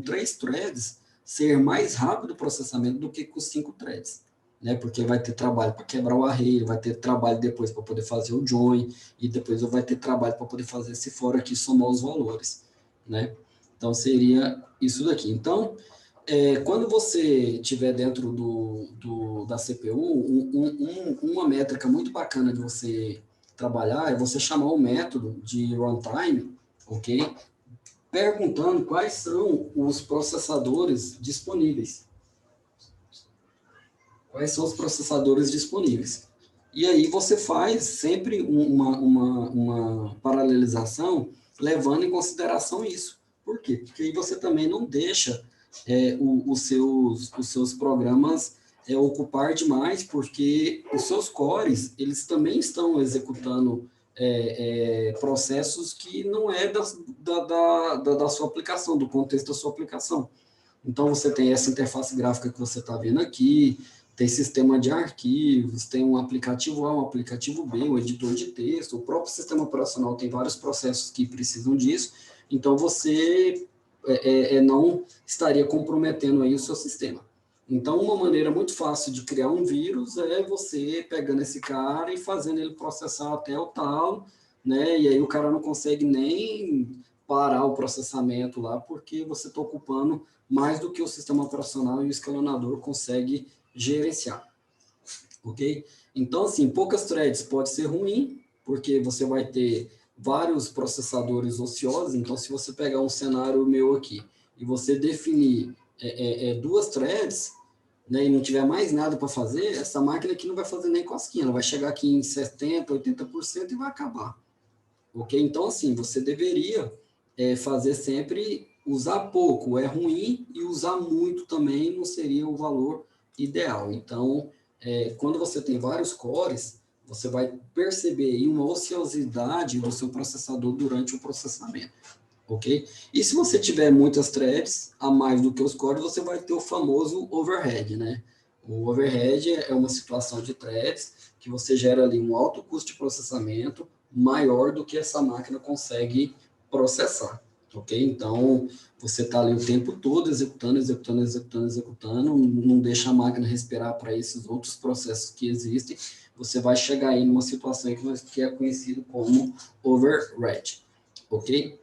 3 threads, ser mais rápido o processamento do que com 5 threads, né? Porque vai ter trabalho para quebrar o array, vai ter trabalho depois para poder fazer o join, e depois vai ter trabalho para poder fazer esse for aqui, somar os valores, né? Então, seria isso daqui. Então, quando você estiver dentro da CPU, uma métrica muito bacana de você trabalhar é você chamar o método de runtime, ok? Perguntando quais são os processadores disponíveis. Quais são os processadores disponíveis. E aí você faz sempre uma paralelização levando em consideração isso. Por quê? Porque aí você também não deixa os seus programas ocupar demais, porque os seus cores, eles também estão executando processos que não é da sua aplicação, do contexto da sua aplicação. Então, você tem essa interface gráfica que você está vendo aqui, tem sistema de arquivos, tem um aplicativo A, um aplicativo B, um editor de texto, o próprio sistema operacional tem vários processos que precisam disso, então você não estaria comprometendo aí o seu sistema. Então, uma maneira muito fácil de criar um vírus é você pegando esse cara e fazendo ele processar até o talo, né? E aí o cara não consegue nem parar o processamento lá, porque você está ocupando mais do que o sistema operacional e o escalonador consegue gerenciar, ok? Então, assim, poucas threads pode ser ruim, porque você vai ter vários processadores ociosos. Então, se você pegar um cenário meu aqui e você definir 2 threads, né, e não tiver mais nada para fazer, essa máquina aqui não vai fazer nem cosquinha, ela vai chegar aqui em 70%, 80% e vai acabar, ok? Então, assim, você deveria fazer sempre, usar pouco é ruim e usar muito também não seria o valor ideal. Então, quando você tem vários cores, você vai perceber aí uma ociosidade do seu processador durante o processamento, ok? E se você tiver muitas threads a mais do que os cores, você vai ter o famoso overhead, né? O overhead é uma situação de threads que você gera ali um alto custo de processamento maior do que essa máquina consegue processar, ok? Então, você está ali o tempo todo executando, executando, executando, executando, não deixa a máquina respirar para esses outros processos que existem, você vai chegar aí numa situação que é conhecido como overhead, ok?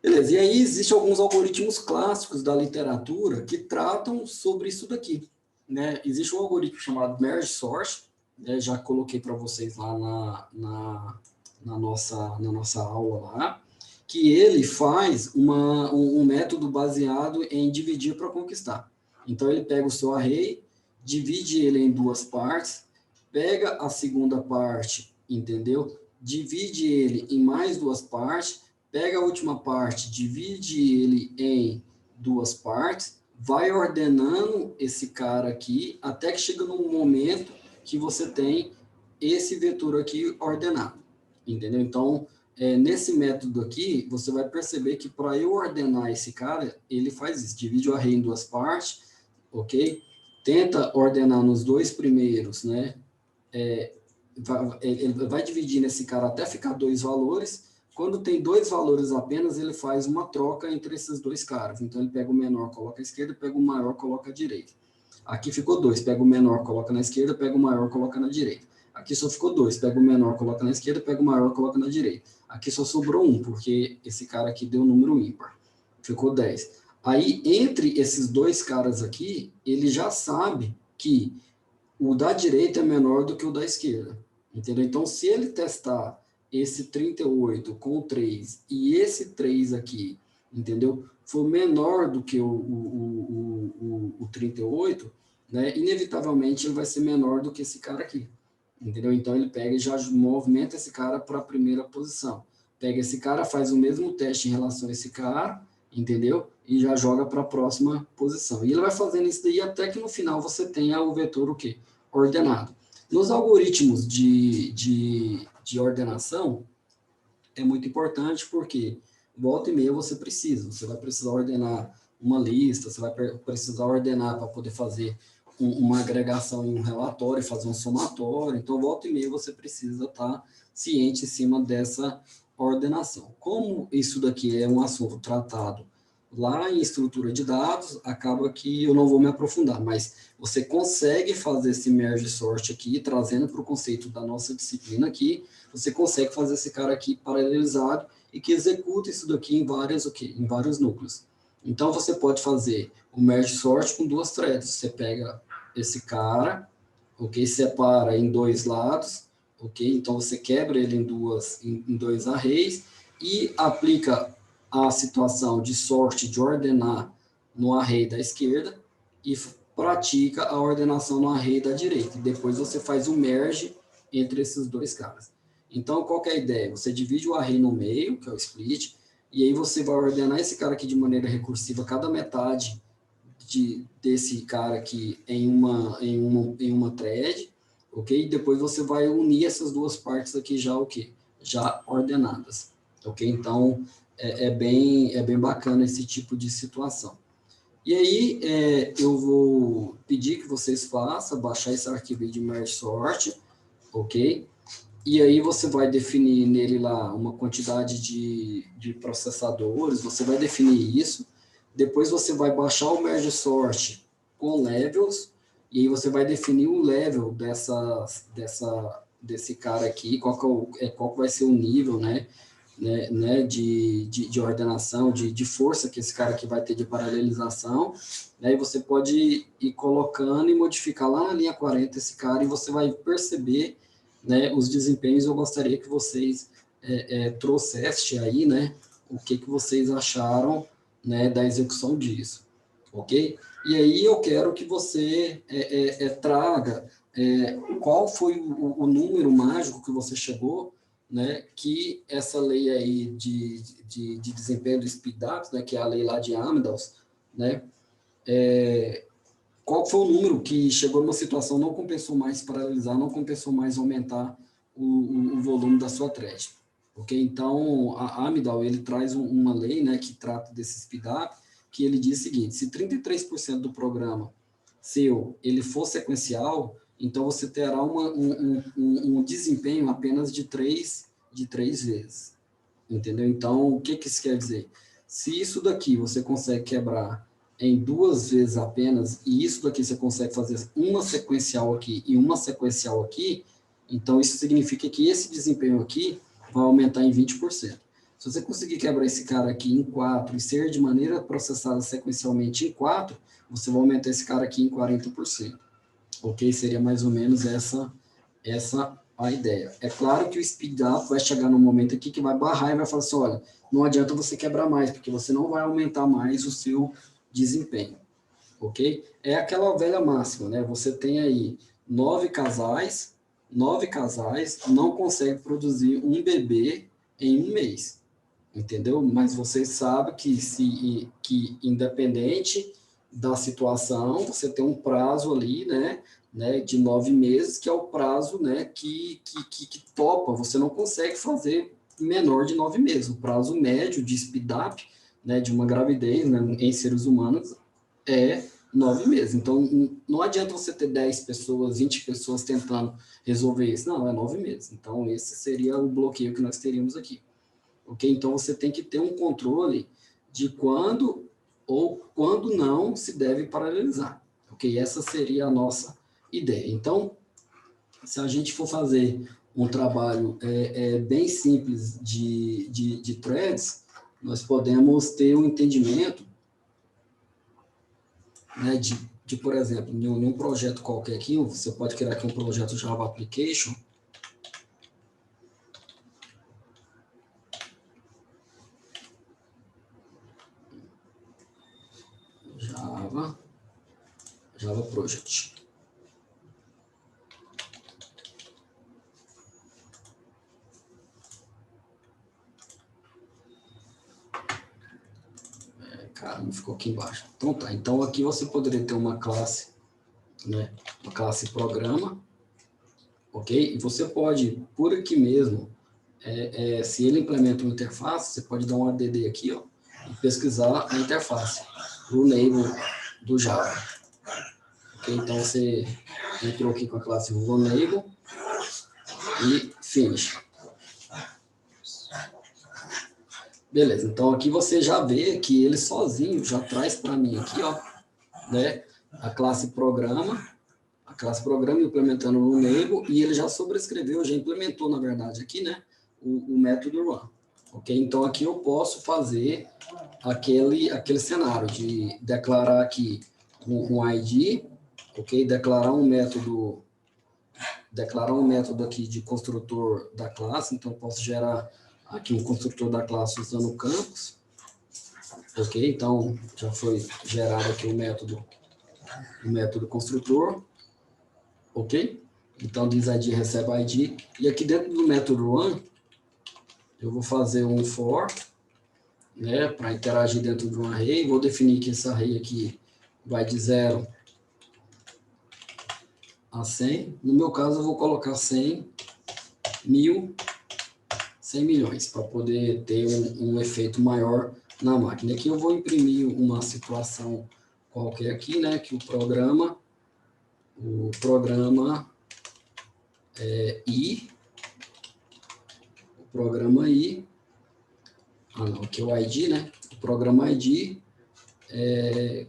Beleza, e aí existem alguns algoritmos clássicos da literatura que tratam sobre isso daqui, né? Existe um algoritmo chamado Merge Sort, né? Já coloquei para vocês lá na nossa aula lá, que ele faz um método baseado em dividir para conquistar. Então, ele pega o seu array, divide ele em 2 partes, pega a segunda parte, entendeu? Divide ele em mais 2 partes, pega a última parte, divide ele em 2 partes, vai ordenando esse cara aqui, até que chega num momento que você tem esse vetor aqui ordenado, entendeu? Então, nesse método aqui, você vai perceber que para eu ordenar esse cara, ele faz isso, divide o array em 2 partes, ok? Tenta ordenar nos 2 primeiros, né? Ele vai dividir nesse cara até ficar 2 valores. Quando tem 2 valores apenas, ele faz uma troca entre esses 2 caras. Então, ele pega o menor, coloca à esquerda, pega o maior, coloca à direita. Aqui ficou 2, pega o menor, coloca na esquerda, pega o maior, coloca na direita. Aqui só ficou 2, pega o menor, coloca na esquerda, pega o maior, coloca na direita. Aqui só sobrou 1, porque esse cara aqui deu um número ímpar. Ficou 10. Aí, entre esses 2 caras aqui, ele já sabe que o da direita é menor do que o da esquerda, entendeu? Então, se ele testar esse 38 com 3 e esse 3 aqui entendeu? For menor do que o 38, né? Inevitavelmente ele vai ser menor do que esse cara aqui, entendeu? Então ele pega e já movimenta esse cara para a primeira posição. Pega esse cara, faz o mesmo teste em relação a esse cara, entendeu? E já joga para a próxima posição. E ele vai fazendo isso daí até que no final você tenha o vetor o quê? Ordenado. Nos algoritmos de ordenação, é muito importante porque volta e meia você vai precisar ordenar uma lista, você vai precisar ordenar para poder fazer uma agregação em um relatório, fazer um somatório, então volta e meia você precisa estar ciente em cima dessa ordenação. Como isso daqui é um assunto tratado lá em estrutura de dados, acaba que eu não vou me aprofundar, mas você consegue fazer esse merge sort aqui, trazendo para o conceito da nossa disciplina aqui, você consegue fazer esse cara aqui paralelizado e que executa isso daqui em vários núcleos. Então, você pode fazer o merge sort com duas threads. Você pega esse cara, ok? Separa em dois lados, ok? Então, você quebra ele em dois arrays e aplica a situação de sort, de ordenar no array da esquerda e pratica a ordenação no array da direita. E depois você faz o merge entre esses dois caras. Então, qual que é a ideia? Você divide o array no meio, que é o split, e aí você vai ordenar esse cara aqui de maneira recursiva, cada metade desse cara aqui em uma thread, ok? E depois você vai unir essas duas partes aqui já o quê? Já ordenadas, ok? Então, é bem bacana esse tipo de situação. E aí, eu vou pedir que vocês façam, baixar esse arquivo de merge sort, ok? E aí você vai definir nele lá uma quantidade de processadores, você vai definir isso, depois você vai baixar o merge sort com levels, e aí você vai definir o level desse cara aqui, qual que vai ser o nível, né, de ordenação, de força que esse cara aqui vai ter de paralelização, né, e você pode ir colocando e modificar lá na linha 40 esse cara, e você vai perceber, né, os desempenhos. Eu gostaria que vocês trouxessem aí, né, o que vocês acharam, né, da execução disso, ok? E aí eu quero que você traga qual foi o número mágico que você chegou, né, que essa lei aí de desempenho do SpeedUp, né, que é a lei lá de Amdahl's, né, qual foi o número que chegou numa situação, não compensou mais paralisar, não compensou mais aumentar o volume da sua thread. Ok? Então, a Amdahl, ele traz uma lei, né, que trata desse speedup, que ele diz o seguinte: se 33% do programa seu ele for sequencial, então você terá um desempenho apenas de três vezes. Entendeu? Então, o que isso quer dizer? Se isso daqui você consegue quebrar em duas vezes apenas, e isso daqui você consegue fazer uma sequencial aqui e uma sequencial aqui, então isso significa que esse desempenho aqui vai aumentar em 20%. Se você conseguir quebrar esse cara aqui em 4 e ser de maneira processada sequencialmente em 4, você vai aumentar esse cara aqui em 40%. Ok? Seria mais ou menos essa a ideia. É claro que o speed up vai chegar no momento aqui que vai barrar e vai falar assim, olha, não adianta você quebrar mais, porque você não vai aumentar mais o seu desempenho, ok? É aquela velha máxima, né? Você tem aí 9 casais não conseguem produzir um bebê em um mês, entendeu? Mas você sabe que independente da situação, você tem um prazo ali, né, de 9 meses, que é o prazo, né, que topa. Você não consegue fazer menor de 9 meses. O prazo médio de speed-up, né, de uma gravidez, né, em seres humanos é 9 meses. Então, não adianta você ter 10 pessoas, 20 pessoas tentando resolver isso. Não, é 9 meses. Então, esse seria o bloqueio que nós teríamos aqui. Ok? Então, você tem que ter um controle de quando ou quando não se deve paralelizar. Ok? Essa seria a nossa ideia. Então, se a gente for fazer um trabalho bem simples de threads, nós podemos ter um entendimento, né, por exemplo, em um projeto qualquer aqui, você pode criar aqui um projeto Java Application, Java Project. Caramba, ficou aqui embaixo. Então tá, então aqui você poderia ter uma classe, né? Uma classe programa, ok? E você pode, por aqui mesmo, se ele implementa uma interface, você pode dar um add aqui, ó, e pesquisar a interface, o enable do Java. Ok? Então você entrou aqui com a classe enable e finish. Beleza, então aqui você já vê que ele sozinho já traz para mim aqui, ó, né, a classe programa implementando no enable, e ele já sobrescreveu, já implementou, na verdade, aqui, né, o método run. Ok? Então aqui eu posso fazer aquele cenário de declarar aqui um ID, ok? Declarar um método aqui de construtor da classe, então eu posso gerar aqui um construtor da classe usando o campus, ok? Então já foi gerado aqui o método construtor, ok? Então diz ID recebe ID, e aqui dentro do método run eu vou fazer um for, né, para interagir dentro de um array. Vou definir que esse array aqui vai de 0 a 100. No meu caso, eu vou colocar 100, 1000, 100 milhões, para poder ter um efeito maior na máquina. Aqui eu vou imprimir uma situação qualquer aqui, né, que o programa I, aqui é o ID, né, o programa ID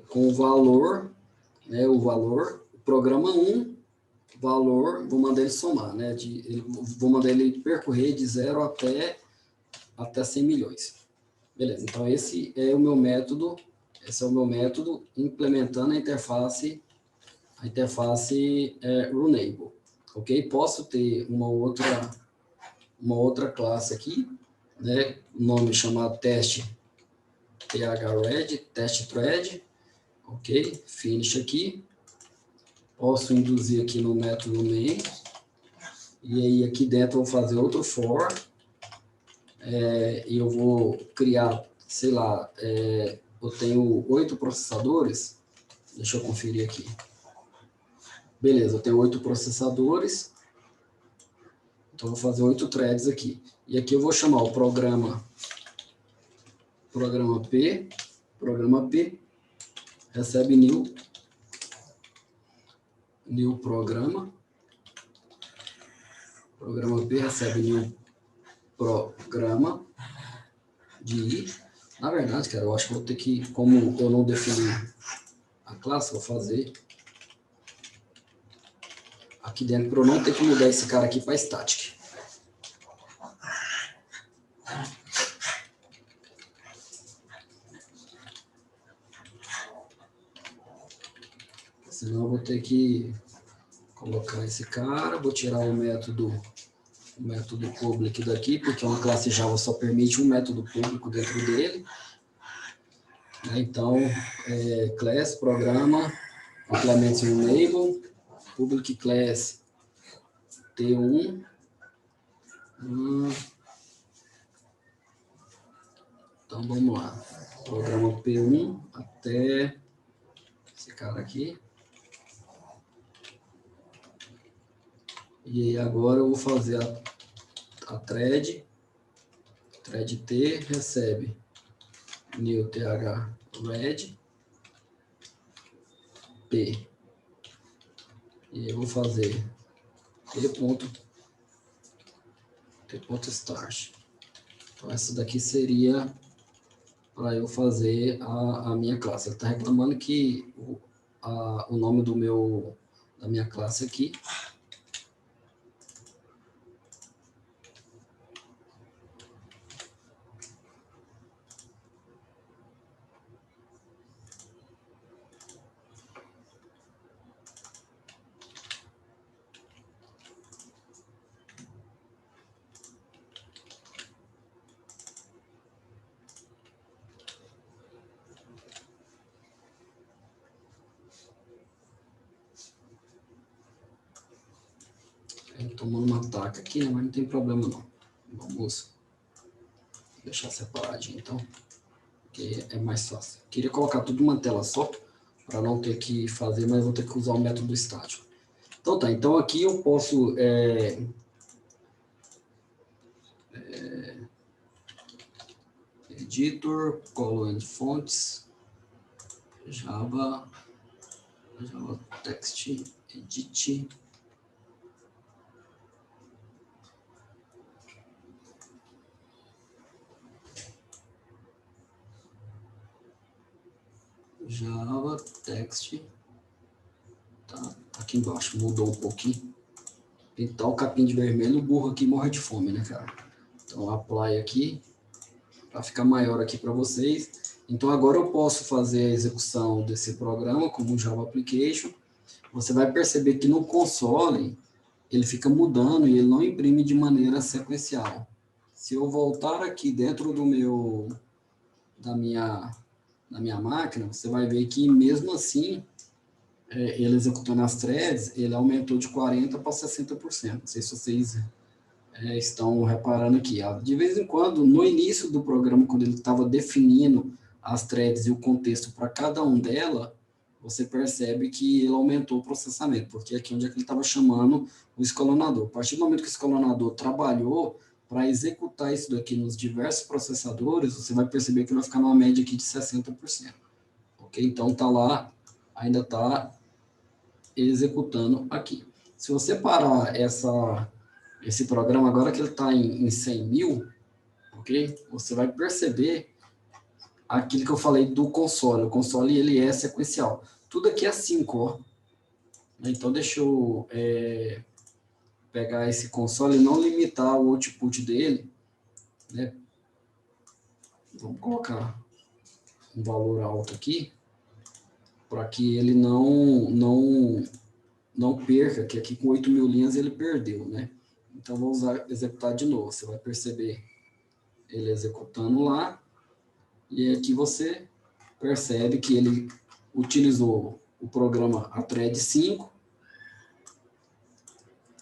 com o valor, né, o programa 1, valor, vou mandar ele somar, né, vou mandar ele percorrer de 0 até 100 milhões. Beleza, então esse é o meu método implementando a interface Runable, ok? Posso ter uma outra classe aqui, né, nome chamado teste thread, test thread, ok? Finish aqui. Posso induzir aqui no método main, e aí aqui dentro eu vou fazer outro for, e eu vou criar, sei lá, eu tenho 8 processadores, deixa eu conferir aqui. Beleza, eu tenho 8 processadores, então eu vou fazer 8 threads aqui. E aqui eu vou chamar o programa P, recebe new programa P recebe new programa de I. Na verdade, cara, eu acho que vou ter que, como eu não defini a classe, vou fazer aqui dentro para eu não ter que mudar esse cara aqui para static. Senão eu vou ter que colocar esse cara, vou tirar o método public daqui, porque uma classe Java só permite um método público dentro dele. Então, class, programa, implements enable, public class T1. Então, vamos lá. Programa P1 até esse cara aqui. E aí agora eu vou fazer a thread T recebe new thread P. E aí eu vou fazer T.start. Então essa daqui seria para eu fazer a minha classe. Ele está reclamando que o nome da minha classe aqui tomando uma taca aqui, né? Mas não tem problema não. Vamos deixar separadinho, então, que é mais fácil. Queria colocar tudo numa tela só, para não ter que fazer, mas vou ter que usar o método estático. Então tá, então aqui eu posso editor, color and fonts, Java text, edit, Java text, tá aqui embaixo, mudou um pouquinho. Pintar o capim de vermelho, o burro aqui morre de fome, né, cara? Então, apply aqui, para ficar maior aqui para vocês. Então, agora eu posso fazer a execução desse programa como um Java Application. Você vai perceber que no console, ele fica mudando e ele não imprime de maneira sequencial. Se eu voltar aqui dentro da minha máquina, você vai ver que mesmo assim, ele executando as threads, ele aumentou de 40% para 60%. Não sei se vocês estão reparando aqui. De vez em quando, no início do programa, quando ele estava definindo as threads e o contexto para cada um dela, você percebe que ele aumentou o processamento, porque aqui onde é que ele estava chamando o escalonador. A partir do momento que o escalonador trabalhou para executar isso daqui nos diversos processadores, você vai perceber que vai ficar numa média aqui de 60%. Ok? Então, tá lá, ainda está executando aqui. Se você parar esse programa, agora que ele está em 100 mil, ok? Você vai perceber aquilo que eu falei do console. O console, ele é sequencial. Tudo aqui é 5, ó. Então, deixa eu pegar esse console e não limitar o output dele, né? Vamos colocar um valor alto aqui, para que ele não perca, que aqui com 8 mil linhas ele perdeu, né? Então, vou executar de novo. Você vai perceber ele executando lá, e aqui você percebe que ele utilizou o programa a thread 5,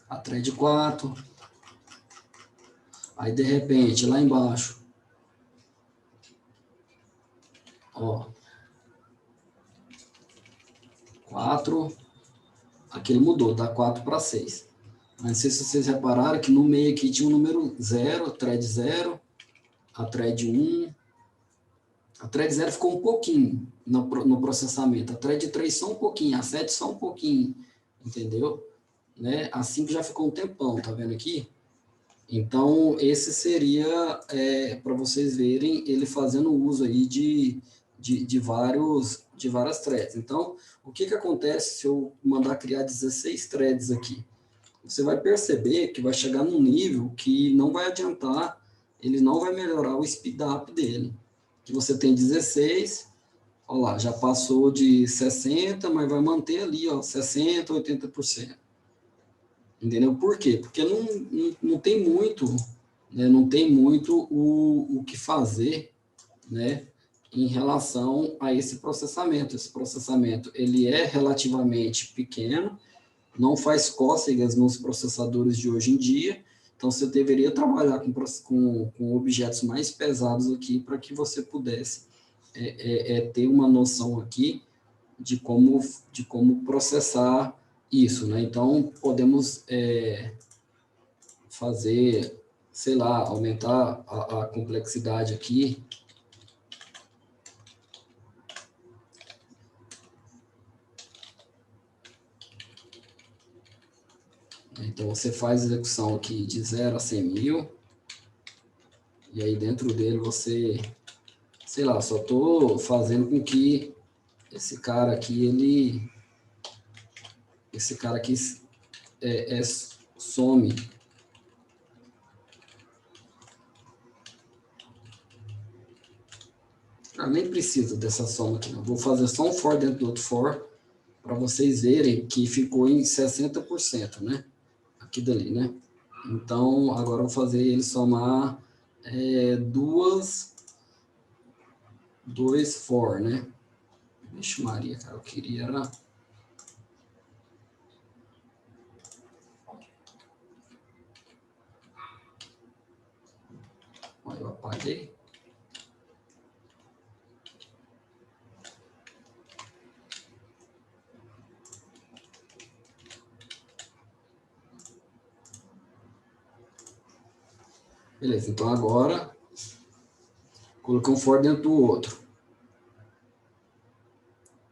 a thread 4, aí de repente lá embaixo, ó, 4, aqui ele mudou, da 4 para 6. Mas não sei se vocês repararam que no meio aqui tinha um número 0, thread 0, a thread 1, a thread 0 ficou um pouquinho no processamento, a thread 3 só um pouquinho, a 7 só um pouquinho, entendeu? Né? A 5 já ficou um tempão, tá vendo aqui? Então, esse seria, para vocês verem, ele fazendo uso aí de várias threads. Então, o que acontece se eu mandar criar 16 threads aqui? Você vai perceber que vai chegar num nível que não vai adiantar, ele não vai melhorar o speed up dele. Que você tem 16, olha lá, já passou de 60, mas vai manter ali, ó, 60, 80%. Entendeu? Por quê? Porque não tem muito, né, não tem muito o que fazer, né, em relação a esse processamento. Esse processamento, ele é relativamente pequeno, não faz cócegas nos processadores de hoje em dia, então você deveria trabalhar com objetos mais pesados aqui para que você pudesse ter uma noção aqui de como processar isso, né? Então, podemos fazer, sei lá, aumentar a complexidade aqui. Então, você faz a execução aqui de 0 a 100 mil, e aí dentro dele você, sei lá, só estou fazendo com que esse cara aqui some. Nem precisa dessa soma aqui, não. Vou fazer só um for dentro do outro for, para vocês verem que ficou em 60%, né? Aqui dali, né? Então, agora eu vou fazer ele somar dois for, né? Vixe Maria, cara, eu queria era... Ok? Beleza, então agora coloquei um for dentro do outro.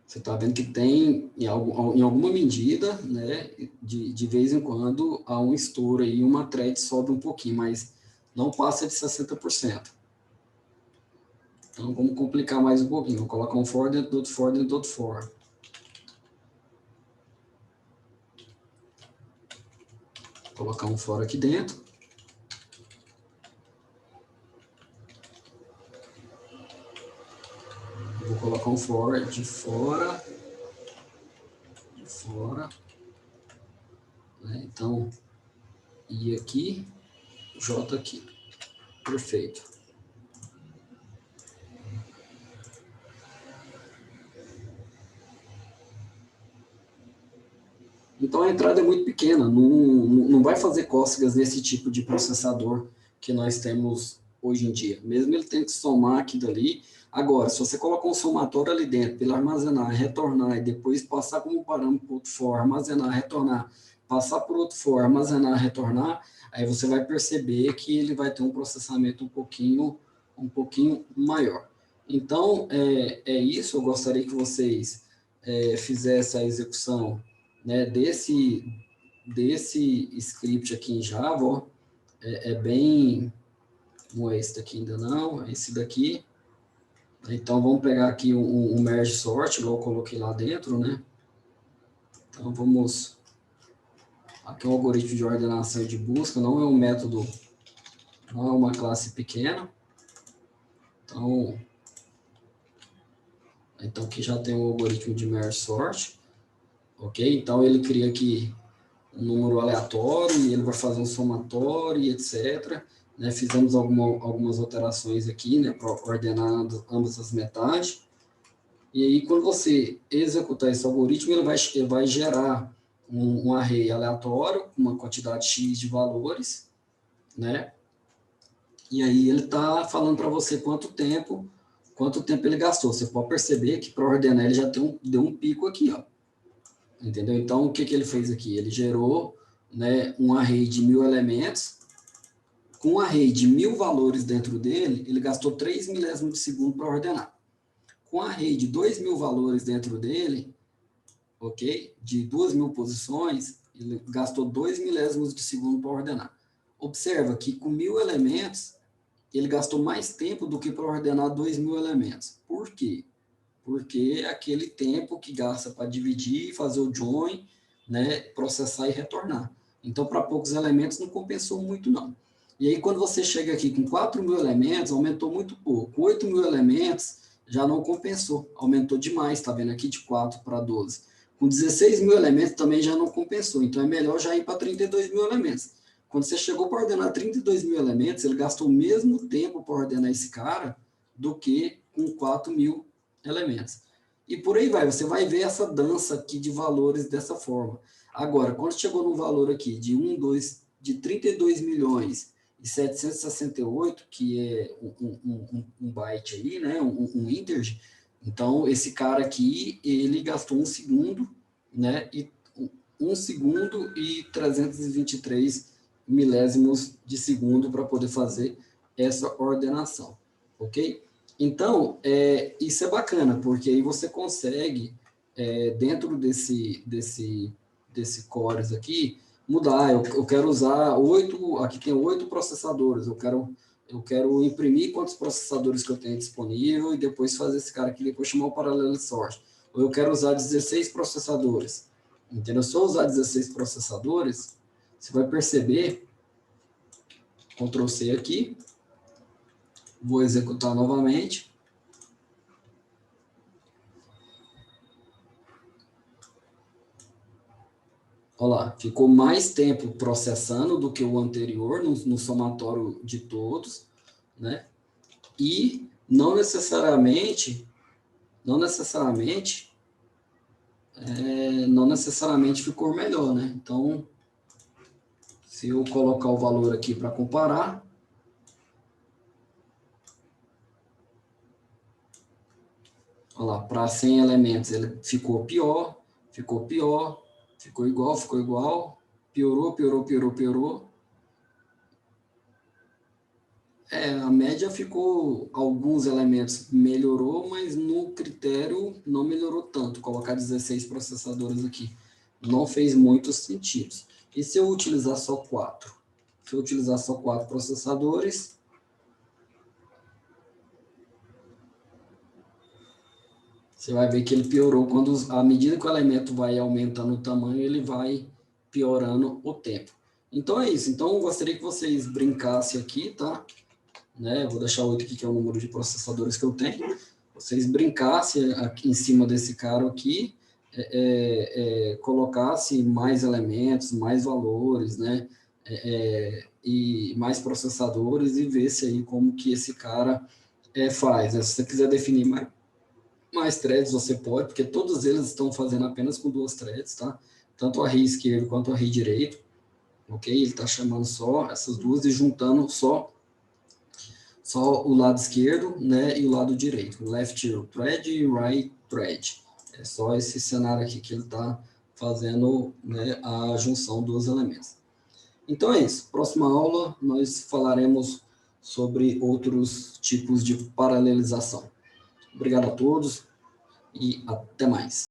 Você está vendo que tem, em alguma medida, né, de vez em quando, há um estouro aí, uma thread sobe um pouquinho, mas não passa de 60%. Então, vamos complicar mais um pouquinho. Vou colocar um for dentro do outro for dentro do outro for. Vou colocar um for aqui dentro. Vou colocar um for de fora. De fora. Né? Então, I aqui, J aqui. Perfeito. Então a entrada é muito pequena, não vai fazer cócegas nesse tipo de processador que nós temos hoje em dia. Mesmo ele tem que somar aqui dali. Agora, se você colocar um somatório ali dentro, para ele armazenar, retornar e depois passar como parâmetro para outro for, armazenar, retornar, passar por outro for, armazenar, retornar, aí você vai perceber que ele vai ter um processamento um pouquinho maior. Então, é isso. Eu gostaria que vocês fizessem a execução, né, desse script aqui em Java, ó, é bem... Não é esse daqui ainda não, é esse daqui. Então, vamos pegar aqui um merge sort, igual eu coloquei lá dentro, né? Então, vamos... Aqui é um algoritmo de ordenação e de busca, não é um método, não é uma classe pequena. Então aqui já tem um algoritmo de merge sort, ok? Então, ele cria aqui um número aleatório e ele vai fazer um somatório e etc. Né? Fizemos algumas alterações aqui, né, para ordenar ambas as metades. E aí, quando você executar esse algoritmo, ele vai gerar um array aleatório, com uma quantidade X de valores, né? E aí ele está falando para você quanto tempo ele gastou. Você pode perceber que para ordenar ele já deu um pico aqui, ó. Entendeu? Então, o que ele fez aqui? Ele gerou, né, um array de 1000 elementos. Com um array de 1000 valores dentro dele, ele gastou 3 milésimos de segundo para ordenar. Com um array de 2000 valores dentro dele, ok? De 2000 posições, ele gastou 2 milésimos de segundo para ordenar. Observa que com 1000 elementos, ele gastou mais tempo do que para ordenar 2000 elementos. Por quê? Porque é aquele tempo que gasta para dividir, fazer o join, né, processar e retornar. Então, para poucos elementos, não compensou muito, não. E aí, quando você chega aqui com 4.000 elementos, aumentou muito pouco. Com 8.000 elementos, já não compensou, aumentou demais, tá vendo aqui de 4 para 12. Com 16.000 elementos, também já não compensou. Então, é melhor já ir para 32.000 elementos. Quando você chegou para ordenar 32.000 elementos, ele gastou o mesmo tempo para ordenar esse cara do que com 4.000 elementos. E por aí vai, você vai ver essa dança aqui de valores dessa forma. Agora, quando chegou no valor aqui de 32 milhões e 768, que é um byte aí, né, um integer, então esse cara aqui, ele gastou 1 segundo, né, e 1 segundo e 323 milésimos de segundo para poder fazer essa ordenação, ok? Então, isso é bacana, porque aí você consegue, dentro desse cores aqui, mudar. Eu quero usar 8, aqui tem 8 processadores, eu quero imprimir quantos processadores que eu tenho disponível e depois fazer esse cara aqui, depois chamar o parallel sort. Ou eu quero usar 16 processadores. Entendeu? Se eu usar 16 processadores, você vai perceber, Ctrl C aqui, vou executar novamente. Olha lá, ficou mais tempo processando do que o anterior, no somatório de todos, né? E não necessariamente ficou melhor, né? Então, se eu colocar o valor aqui para comparar, Olha lá, para 100 elementos ele ficou pior, ficou pior, ficou igual, piorou, piorou, piorou, piorou. A média ficou, alguns elementos melhorou, mas no critério não melhorou tanto. Colocar 16 processadores aqui não fez muito sentido. E se eu utilizar só 4? Se eu utilizar só 4 processadores, você vai ver que ele piorou quando, à medida que o elemento vai aumentando o tamanho, ele vai piorando o tempo. Então é isso. Então eu gostaria que vocês brincassem aqui, tá? Né? Vou deixar 8 aqui, que é o número de processadores que eu tenho. Vocês brincassem aqui em cima desse cara aqui, colocasse mais elementos, mais valores, né? E mais processadores e ver-se aí como que esse cara faz. Né? Se você quiser definir mais threads, você pode, porque todos eles estão fazendo apenas com 2 threads, tá? Tanto a RI esquerdo quanto a RI direito, ok? Ele está chamando só essas duas e juntando só o lado esquerdo, né, e o lado direito, left thread e right thread. É só esse cenário aqui que ele está fazendo, né, a junção dos elementos. Então é isso. Próxima aula nós falaremos sobre outros tipos de paralelização. Obrigado a todos e até mais.